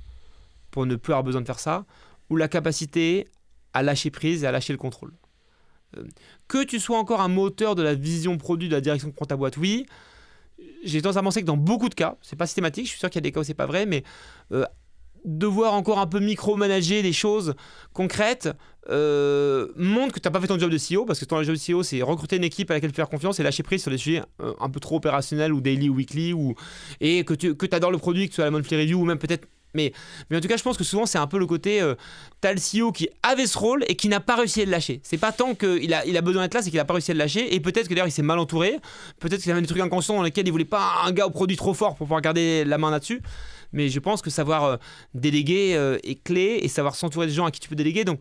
pour ne plus avoir besoin de faire ça, ou la capacité à lâcher prise et à lâcher le contrôle. Que tu sois encore un moteur de la vision produit de la direction que prend ta boîte, oui. J'ai tendance à penser que dans beaucoup de cas, c'est pas systématique, je suis sûr qu'il y a des cas où c'est pas vrai, mais devoir encore un peu micromanager les choses concrètes montre que tu n'as pas fait ton job de CEO, parce que ton job de CEO, c'est recruter une équipe à laquelle faire confiance et lâcher prise sur des sujets un peu trop opérationnels ou daily ou weekly, et que tu adores le produit, que tu sois à la monthly review ou même peut-être. Mais en tout cas, je pense que souvent, c'est un peu le côté t'as le CEO qui avait ce rôle et qui n'a pas réussi à le lâcher. C'est pas tant qu'il a besoin d'être là, c'est qu'il n'a pas réussi à le lâcher. Et peut-être que d'ailleurs, il s'est mal entouré. Peut-être qu'il avait des trucs inconscients dans lesquels il voulait pas un gars au produit trop fort pour pouvoir garder la main là-dessus. Mais je pense que savoir déléguer est clé et savoir s'entourer des gens à qui tu peux déléguer. Donc,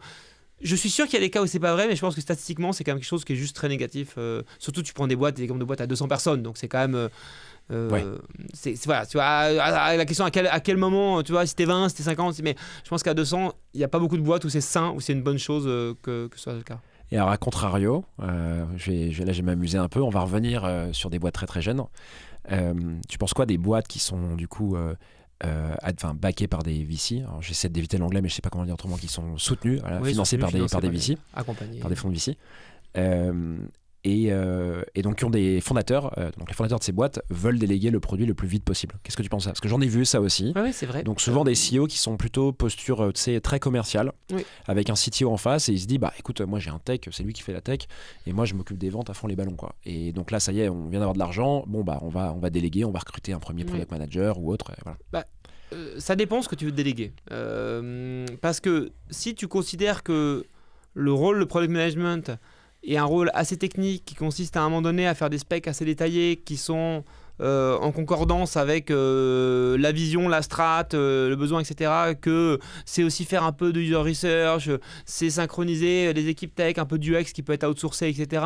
je suis sûr qu'il y a des cas où c'est pas vrai, mais je pense que statistiquement, c'est quand même quelque chose qui est juste très négatif. Surtout, tu prends des exemples de boîtes à 200 personnes. Donc, c'est quand même. Voilà, tu vois, à la question à quel moment, tu vois, si t'es 20, si t'es 50, mais je pense qu'à 200, il n'y a pas beaucoup de boîtes où c'est sain, où c'est une bonne chose que ce soit le cas. Et alors, à contrario, là, je vais m'amuser un peu. On va revenir sur des boîtes très très jeunes. Tu penses quoi des boîtes qui sont du coup backées par des VC? Alors, j'essaie d'éviter l'anglais, mais je sais pas comment le dire autrement, qui sont soutenues, financées par des VC, accompagnées par des fonds de VC. Et donc qui ont des fondateurs, donc les fondateurs de ces boîtes veulent déléguer le produit le plus vite possible. Qu'est-ce que tu penses de ça? Parce que j'en ai vu ça aussi. Oui, c'est vrai. Donc souvent des CEO qui sont plutôt posture très commerciale, avec un CTO en face, et il se dit écoute, moi j'ai un tech, c'est lui qui fait la tech, et moi je m'occupe des ventes à fond les ballons, quoi. Et donc là ça y est, on vient d'avoir de l'argent, on va déléguer, on va recruter un premier project manager ou autre, voilà. Ça dépend ce que tu veux déléguer, parce que si tu considères que le rôle de product management et un rôle assez technique qui consiste à un moment donné à faire des specs assez détaillés qui sont en concordance avec la vision, la strat, le besoin, etc. Que c'est aussi faire un peu de user research, c'est synchroniser les équipes tech, un peu du UX qui peut être outsourcé, etc.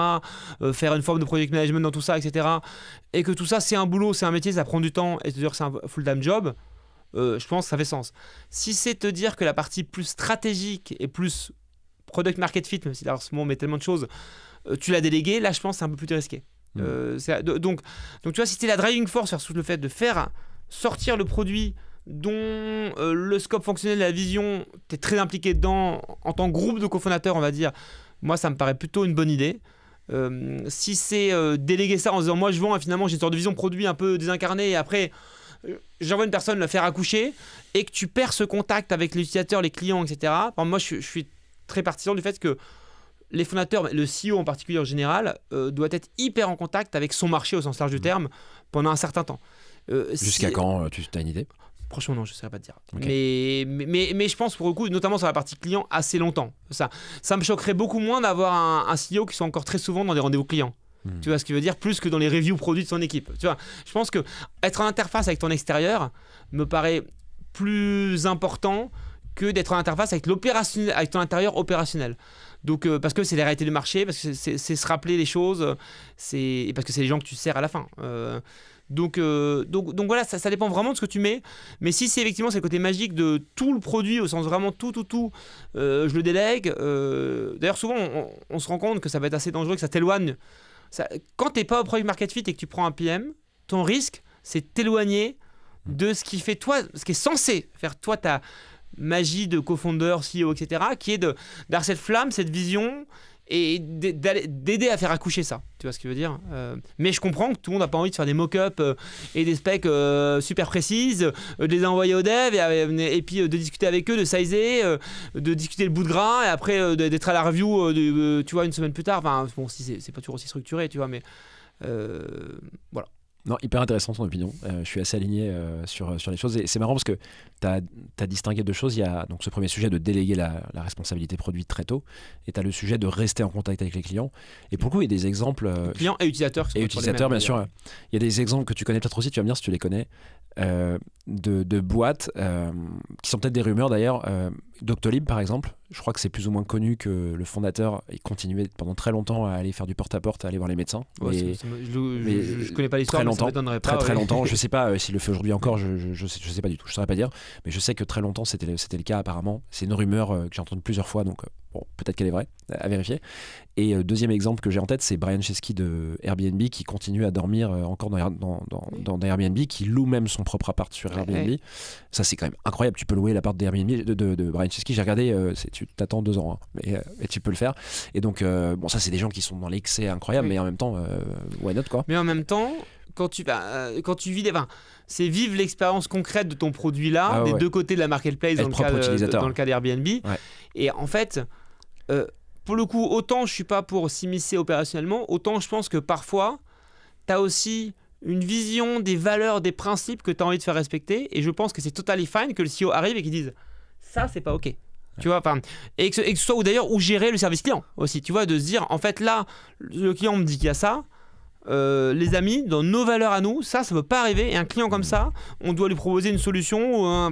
Faire une forme de project management dans tout ça, etc. Et que tout ça, c'est un boulot, c'est un métier, ça prend du temps et te dire que c'est un full-time job, je pense que ça fait sens. Si c'est te dire que la partie plus stratégique et plus product market fit, même si là, en ce moment on met tellement de choses, tu l'as délégué, là je pense que c'est un peu plus risqué. Donc tu vois, si c'était la driving force versus le fait de faire sortir le produit dont le scope fonctionnel, la vision, tu es très impliqué dedans en tant que groupe de cofondateurs, on va dire, moi ça me paraît plutôt une bonne idée. Si c'est déléguer ça en disant moi je vends et finalement j'ai une sorte de vision produit un peu désincarnée et après j'envoie une personne le faire accoucher et que tu perds ce contact avec les utilisateurs, les clients, etc. Moi je suis très partisan du fait que les fondateurs, le CEO en particulier en général, doit être hyper en contact avec son marché au sens large du terme pendant un certain temps. Jusqu'à quand tu as une idée? Franchement non, je ne saurais pas te dire. Okay. Mais je pense pour le coup, notamment sur la partie client, assez longtemps. Ça me choquerait beaucoup moins d'avoir un CEO qui soit encore très souvent dans des rendez-vous clients. Tu vois ce qui veut dire, plus que dans les reviews produits de son équipe. Tu vois, je pense que être en interface avec ton extérieur me paraît plus important que d'être en interface avec ton intérieur opérationnel. Donc, parce que c'est la réalité du marché, parce que c'est se rappeler les choses, et parce que c'est les gens que tu sers à la fin. Donc voilà, ça dépend vraiment de ce que tu mets. Mais si c'est effectivement c'est le côté magique de tout le produit, au sens vraiment tout, je le délègue. D'ailleurs, souvent, on se rend compte que ça va être assez dangereux, que ça t'éloigne. Quand tu n'es pas au product market fit et que tu prends un PM, ton risque, c'est t'éloigner de ce qui fait toi, ce qui est censé faire toi ta magie de co-founder, CEO, etc., qui est d'avoir cette flamme, cette vision et d'aider à faire accoucher ça. Tu vois ce que je veux dire? Mais je comprends que tout le monde n'a pas envie de faire des mock-ups et des specs super précises, de les envoyer aux devs et puis de discuter avec eux, de sizer, de discuter le bout de gras et après d'être à la review tu vois, une semaine plus tard. Enfin, bon, si c'est pas toujours aussi structuré, tu vois, mais voilà. Non, hyper intéressant ton opinion. Je suis assez aligné sur les choses. Et c'est marrant parce que tu as distingué deux choses. Il y a donc ce premier sujet de déléguer la responsabilité produit très tôt. Et tu as le sujet de rester en contact avec les clients. Et pour le coup, il y a des exemples. Clients et utilisateurs. Et utilisateurs, bien sûr. Il y a des exemples que tu connais peut-être aussi. Tu vas me dire si tu les connais. De boîtes qui sont peut-être des rumeurs d'ailleurs. Doctolib, par exemple. Je crois que c'est plus ou moins connu que le fondateur il continuait pendant très longtemps à aller faire du porte-à-porte, à aller voir les médecins. Ouais, je connais pas l'histoire, très longtemps, mais ça m'étonnerait pas. Très ouais. longtemps. Je sais pas s'il le fait aujourd'hui encore. Je sais pas du tout. Je saurais pas dire. Mais je sais que très longtemps c'était le cas apparemment. C'est une rumeur que j'ai entendue plusieurs fois. Donc Bon, peut-être qu'elle est vraie, à vérifier. Et deuxième exemple que j'ai en tête, c'est Brian Chesky de Airbnb qui continue à dormir encore dans Airbnb, qui loue même son propre appart sur Airbnb. Ouais. Ça, c'est quand même incroyable. Tu peux louer l'appart d'Airbnb de Brian Chesky. J'ai regardé, tu t'attends 2 ans, hein, mais tu peux le faire. Et donc, bon, ça, c'est des gens qui sont dans l'excès incroyable, mais en même temps, why not, quoi. Mais en même temps, quand tu vis c'est vivre l'expérience concrète de ton produit là, des deux côtés de la marketplace dans le cas d'Airbnb. Ouais. Et en fait, pour le coup, autant je suis pas pour s'immiscer opérationnellement, autant je pense que parfois, tu as aussi une vision des valeurs, des principes que tu as envie de faire respecter. Et je pense que c'est totally fine que le CEO arrive et qu'il dise ça, c'est pas OK. Tu vois, et que ce soit ou d'ailleurs ou gérer le service client aussi. Tu vois, de se dire en fait là, le client me dit qu'il y a ça. Les amis, dans nos valeurs à nous, ça peut pas arriver. Et un client comme ça, on doit lui proposer une solution.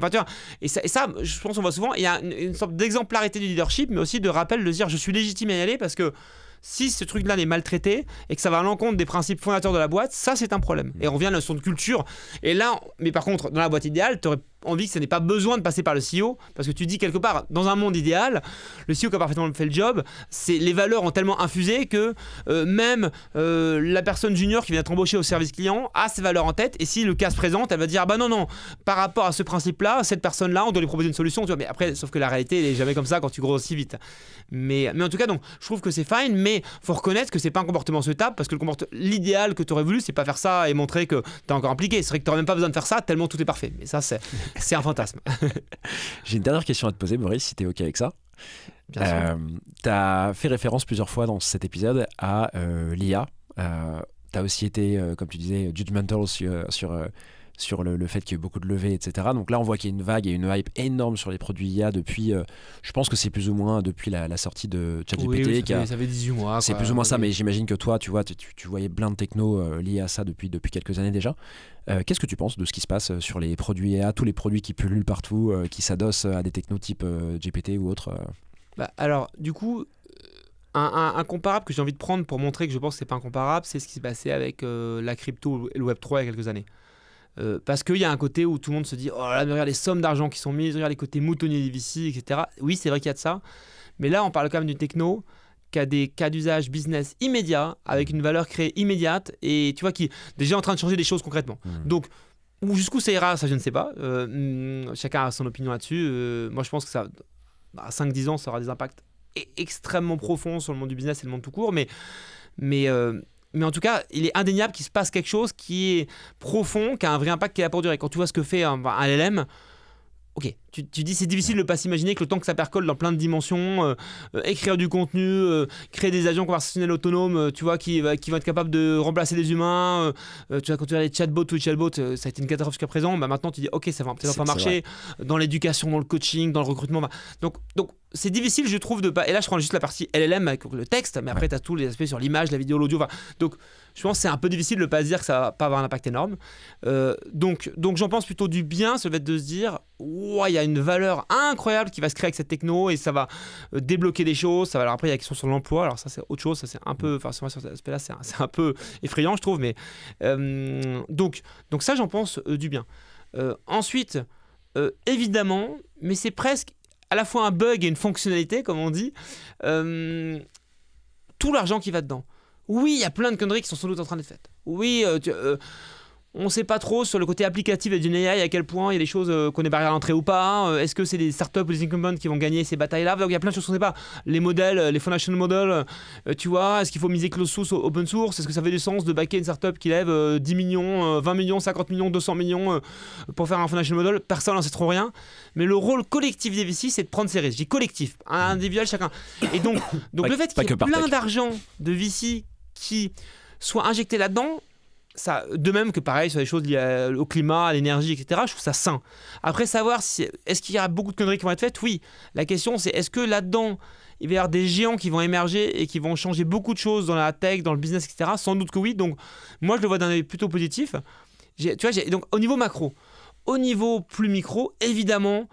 Et ça, je pense qu'on voit souvent. Il y a une sorte d'exemplarité du leadership, mais aussi de rappel de dire je suis légitime à y aller parce que si ce truc-là est maltraité et que ça va à l'encontre des principes fondateurs de la boîte, ça c'est un problème. Et on revient à la notion de culture. Et là, mais par contre, dans la boîte idéale, tu aurais envie que ça n'ait pas besoin de passer par le CEO, parce que tu dis quelque part, dans un monde idéal, le CEO qui a parfaitement fait le job, les valeurs ont tellement infusé que même la personne junior qui vient être embauchée au service client a ces valeurs en tête, et si le cas se présente, elle va dire non, par rapport à ce principe-là, cette personne-là, on doit lui proposer une solution, tu vois. Mais après, sauf que la réalité, elle est jamais comme ça quand tu grossis vite. Mais en tout cas, donc, je trouve que c'est fine, mais faut reconnaître que c'est pas un comportement souhaitable, parce que l'idéal que tu aurais voulu, c'est pas faire ça et montrer que tu es encore impliqué. C'est vrai que tu n'aurais même pas besoin de faire ça tellement tout est parfait. Mais ça, c'est un fantasme. J'ai une dernière question à te poser, Maurice, si tu es OK avec ça. Bien sûr. Tu as fait référence plusieurs fois dans cet épisode à l'IA. Tu as aussi été, comme tu disais, judgmental sur le fait qu'il y a eu beaucoup de levées, etc. Donc là, on voit qu'il y a une vague et une hype énorme sur les produits IA depuis, je pense que c'est plus ou moins depuis la sortie de ChatGPT. Oui, ça fait 18 mois. C'est plus ou moins ça, mais j'imagine que toi, tu vois, tu voyais plein de techno liés à ça depuis quelques années déjà. Qu'est-ce que tu penses de ce qui se passe sur les produits IA, tous les produits qui pullulent partout, qui s'adossent à des technos type GPT ou autres Alors, du coup, un comparable que j'ai envie de prendre pour montrer que je pense que c'est pas incomparable, c'est ce qui s'est passé avec la crypto et le Web3 il y a quelques années. Parce qu'il y a un côté où tout le monde se dit oh là, mais regarde les sommes d'argent qui sont mises, regarde les côtés moutonniers des VC, etc. Oui, c'est vrai qu'il y a de ça, mais là on parle quand même d'une techno qui a des cas d'usage business immédiats avec une valeur créée immédiate et tu vois qui est déjà en train de changer des choses concrètement. Donc jusqu'où ça ira, ça je ne sais pas. Chacun a son opinion là-dessus. Moi je pense que ça, à 5-10 ans, ça aura des impacts extrêmement profonds sur le monde du business et le monde tout court, mais en tout cas, il est indéniable qu'il se passe quelque chose qui est profond, qui a un vrai impact, qui est là pour durer. Quand tu vois ce que fait un LLM, ok, tu dis c'est difficile de ne pas s'imaginer que le temps que ça percole dans plein de dimensions, écrire du contenu, créer des agents conversationnels autonomes, tu vois, qui vont être capables de remplacer des humains. Tu vois, quand tu as les chatbots, ça a été une catastrophe jusqu'à présent. Maintenant, tu dis ok, ça va peut-être pas marcher dans l'éducation, dans le coaching, dans le recrutement. Donc c'est difficile, je trouve, de pas. Et là, je prends juste la partie LLM avec le texte, mais après, tu as tous les aspects sur l'image, la vidéo, l'audio. Donc, je pense que c'est un peu difficile de ne pas se dire que ça va pas avoir un impact énorme. Donc j'en pense plutôt du bien, ce fait de se dire il y a une valeur incroyable qui va se créer avec cette techno et ça va débloquer des choses. Alors après, il y a la question sur l'emploi. Alors ça, c'est autre chose. Ça, c'est un peu, enfin, sur cet aspect-là, c'est un peu effrayant, je trouve. Mais donc ça, j'en pense du bien. Ensuite, évidemment, mais c'est presque à la fois un bug et une fonctionnalité, comme on dit, tout l'argent qui va dedans. Oui, il y a plein de conneries qui sont sans doute en train d'être faites. Oui, on ne sait pas trop sur le côté applicatif et d'une AI à quel point il y a des choses qu'on est barrière à l'entrée ou pas. Est-ce que c'est des startups ou des incumbents qui vont gagner ces batailles-là? Donc il y a plein de choses qu'on ne sait pas. Les modèles, les foundation models, tu vois, est-ce qu'il faut miser close source, open source? Est-ce que ça fait du sens de backer une startup qui lève 10 millions, 20 millions, 50 millions, 200 millions pour faire un foundation model? Personne n'en sait trop rien. Mais le rôle collectif des VC, c'est de prendre ces risques. Je dis collectif, individuel chacun. Et donc le fait qu'il y ait plein d'argent de VC qui soit injecté là-dedans, ça, de même que pareil sur les choses liées au climat, à l'énergie, etc., je trouve ça sain. Après, savoir est-ce qu'il y a beaucoup de conneries qui vont être faites? Oui. La question, c'est est-ce que là-dedans, il va y avoir des géants qui vont émerger et qui vont changer beaucoup de choses dans la tech, dans le business, etc. Sans doute que oui. Donc, moi, je le vois d'un œil plutôt positif. Donc, au niveau macro. Au niveau plus micro, évidemment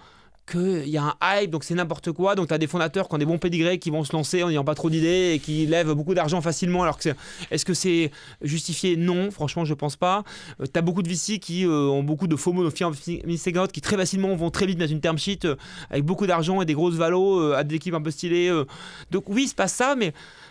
qu'il y a un hype, donc c'est n'importe quoi. Donc tu as des fondateurs qui ont des bons pédigrés qui vont se lancer en n'ayant pas trop d'idées et qui lèvent beaucoup d'argent facilement. Alors que est-ce que c'est justifié? Non, franchement, je pense pas. Tu as beaucoup de VC qui ont beaucoup de FOMO, de fear of missing out, qui très facilement vont très vite mettre une term sheet avec beaucoup d'argent et des grosses valos à des équipes un peu stylées. Donc oui, il se passe ça,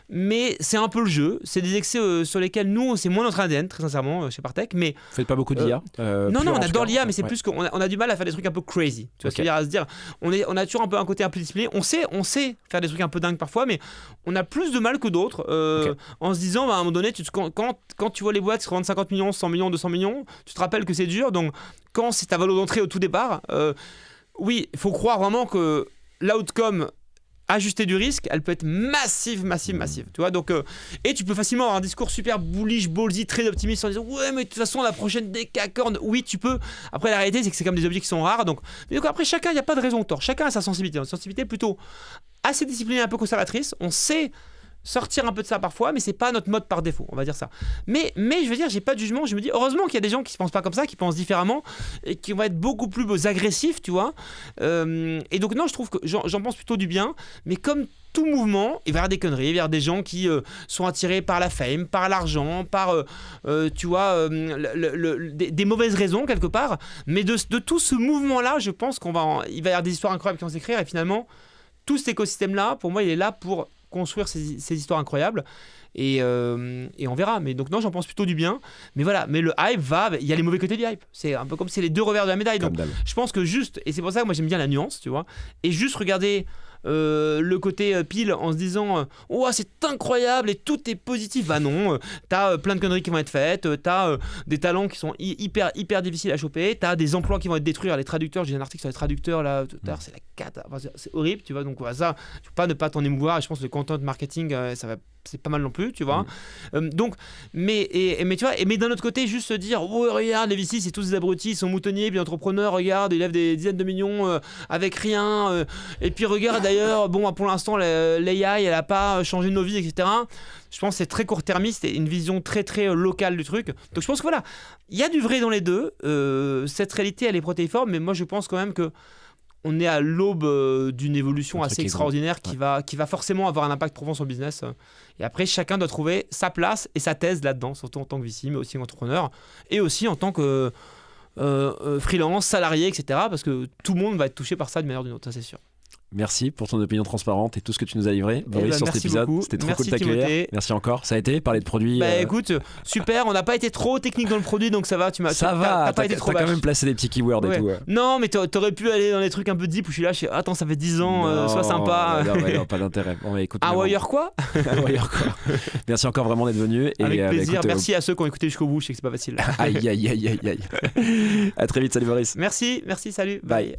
mais c'est un peu le jeu. C'est des excès sur lesquels nous, c'est moins notre ADN, très sincèrement, chez Partech. Mais vous faites pas beaucoup d'IA non, on adore l'IA, mais c'est plus qu'on a du mal à faire des trucs un peu crazy. Tu vois ce que je veux dire, à se dire, on a toujours un peu un côté un peu discipliné. On sait faire des trucs un peu dingues parfois, mais on a plus de mal que d'autres en se disant, à un moment donné, quand tu vois les boîtes qui se revendent 50 millions, 100 millions, 200 millions, tu te rappelles que c'est dur. Donc, quand c'est ta valeur d'entrée au tout départ, oui, il faut croire vraiment que l'outcome ajustée du risque, elle peut être massive, tu vois. Donc, et tu peux facilement avoir un discours super bullish, ballsy, très optimiste en disant ouais, mais de toute façon la prochaine décacorne, oui tu peux. Après la réalité c'est que c'est comme des objets qui sont rares, donc après chacun, il n'y a pas de raison de tort, chacun a sa sensibilité, une sensibilité plutôt assez disciplinée, un peu conservatrice. On sait sortir un peu de ça parfois, mais c'est pas notre mode par défaut, on va dire ça. Mais je veux dire, j'ai pas de jugement, je me dis heureusement qu'il y a des gens qui se pensent pas comme ça, qui pensent différemment et qui vont être beaucoup plus agressifs, tu vois. Et donc non, je trouve que j'en pense plutôt du bien, mais comme tout mouvement, il va y avoir des conneries, il va y avoir des gens qui sont attirés par la fame, par l'argent, par tu vois, des mauvaises raisons quelque part. Mais de tout ce mouvement-là, je pense il va y avoir des histoires incroyables qui vont s'écrire, et finalement, tout cet écosystème-là, pour moi, il est là pour construire ces histoires incroyables et on verra. Mais donc non, j'en pense plutôt du bien, mais voilà, mais le hype il y a les mauvais côtés du hype, c'est un peu comme c'est les deux revers de la médaille. Donc je pense que juste, et c'est pour ça que moi j'aime bien la nuance, tu vois, et juste regarder le côté pile en se disant oh c'est incroyable et tout est positif. Bah non, t'as plein de conneries qui vont être faites, t'as des talents qui sont hyper difficiles à choper, t'as des emplois qui vont être détruits. Les traducteurs, j'ai un article sur les traducteurs là tout à l'heure, c'est la cata, c'est horrible, tu vois. Donc voilà, ça tu peux pas ne pas t'en émouvoir, et je pense que le content marketing c'est pas mal non plus, tu vois. Donc mais tu vois, mais d'un autre côté, juste se dire oh regarde les VC c'est tous des abrutis, ils sont moutonniers, puis entrepreneurs, regarde ils lèvent des dizaines de millions avec rien, et puis regarde d'ailleurs bon pour l'instant l'AI elle a pas changé nos vies, etc. Je pense que c'est très court-termiste et une vision très très locale du truc. Donc je pense que voilà, il y a du vrai dans les deux. Cette réalité elle est protéiforme, mais moi je pense quand même que on est à l'aube d'une évolution assez extraordinaire qui va forcément avoir un impact profond sur le business. Et après, chacun doit trouver sa place et sa thèse là-dedans, surtout en tant que VC, mais aussi entrepreneur, et aussi en tant que freelance, salarié, etc. Parce que tout le monde va être touché par ça d'une manière ou d'une autre, ça c'est sûr. Merci pour ton opinion transparente et tout ce que tu nous as livré, Boris, sur cet épisode. C'était trop cool de t'accueillir. Merci encore. Ça a été parler de produits. Écoute, super. On n'a pas été trop technique dans le produit, donc ça va. T'as quand même placé des petits keywords et tout. Non, mais t'aurais pu aller dans des trucs un peu deep où je suis là. Attends, ça fait 10 ans, sois sympa. Non, pas d'intérêt. Bon, écoute, Wire quoi. Merci encore vraiment d'être venu. Avec plaisir. Merci à ceux qui ont écouté jusqu'au bout. Je sais que c'est pas facile. Aïe. À très vite. Salut Boris. Merci. Salut. Bye.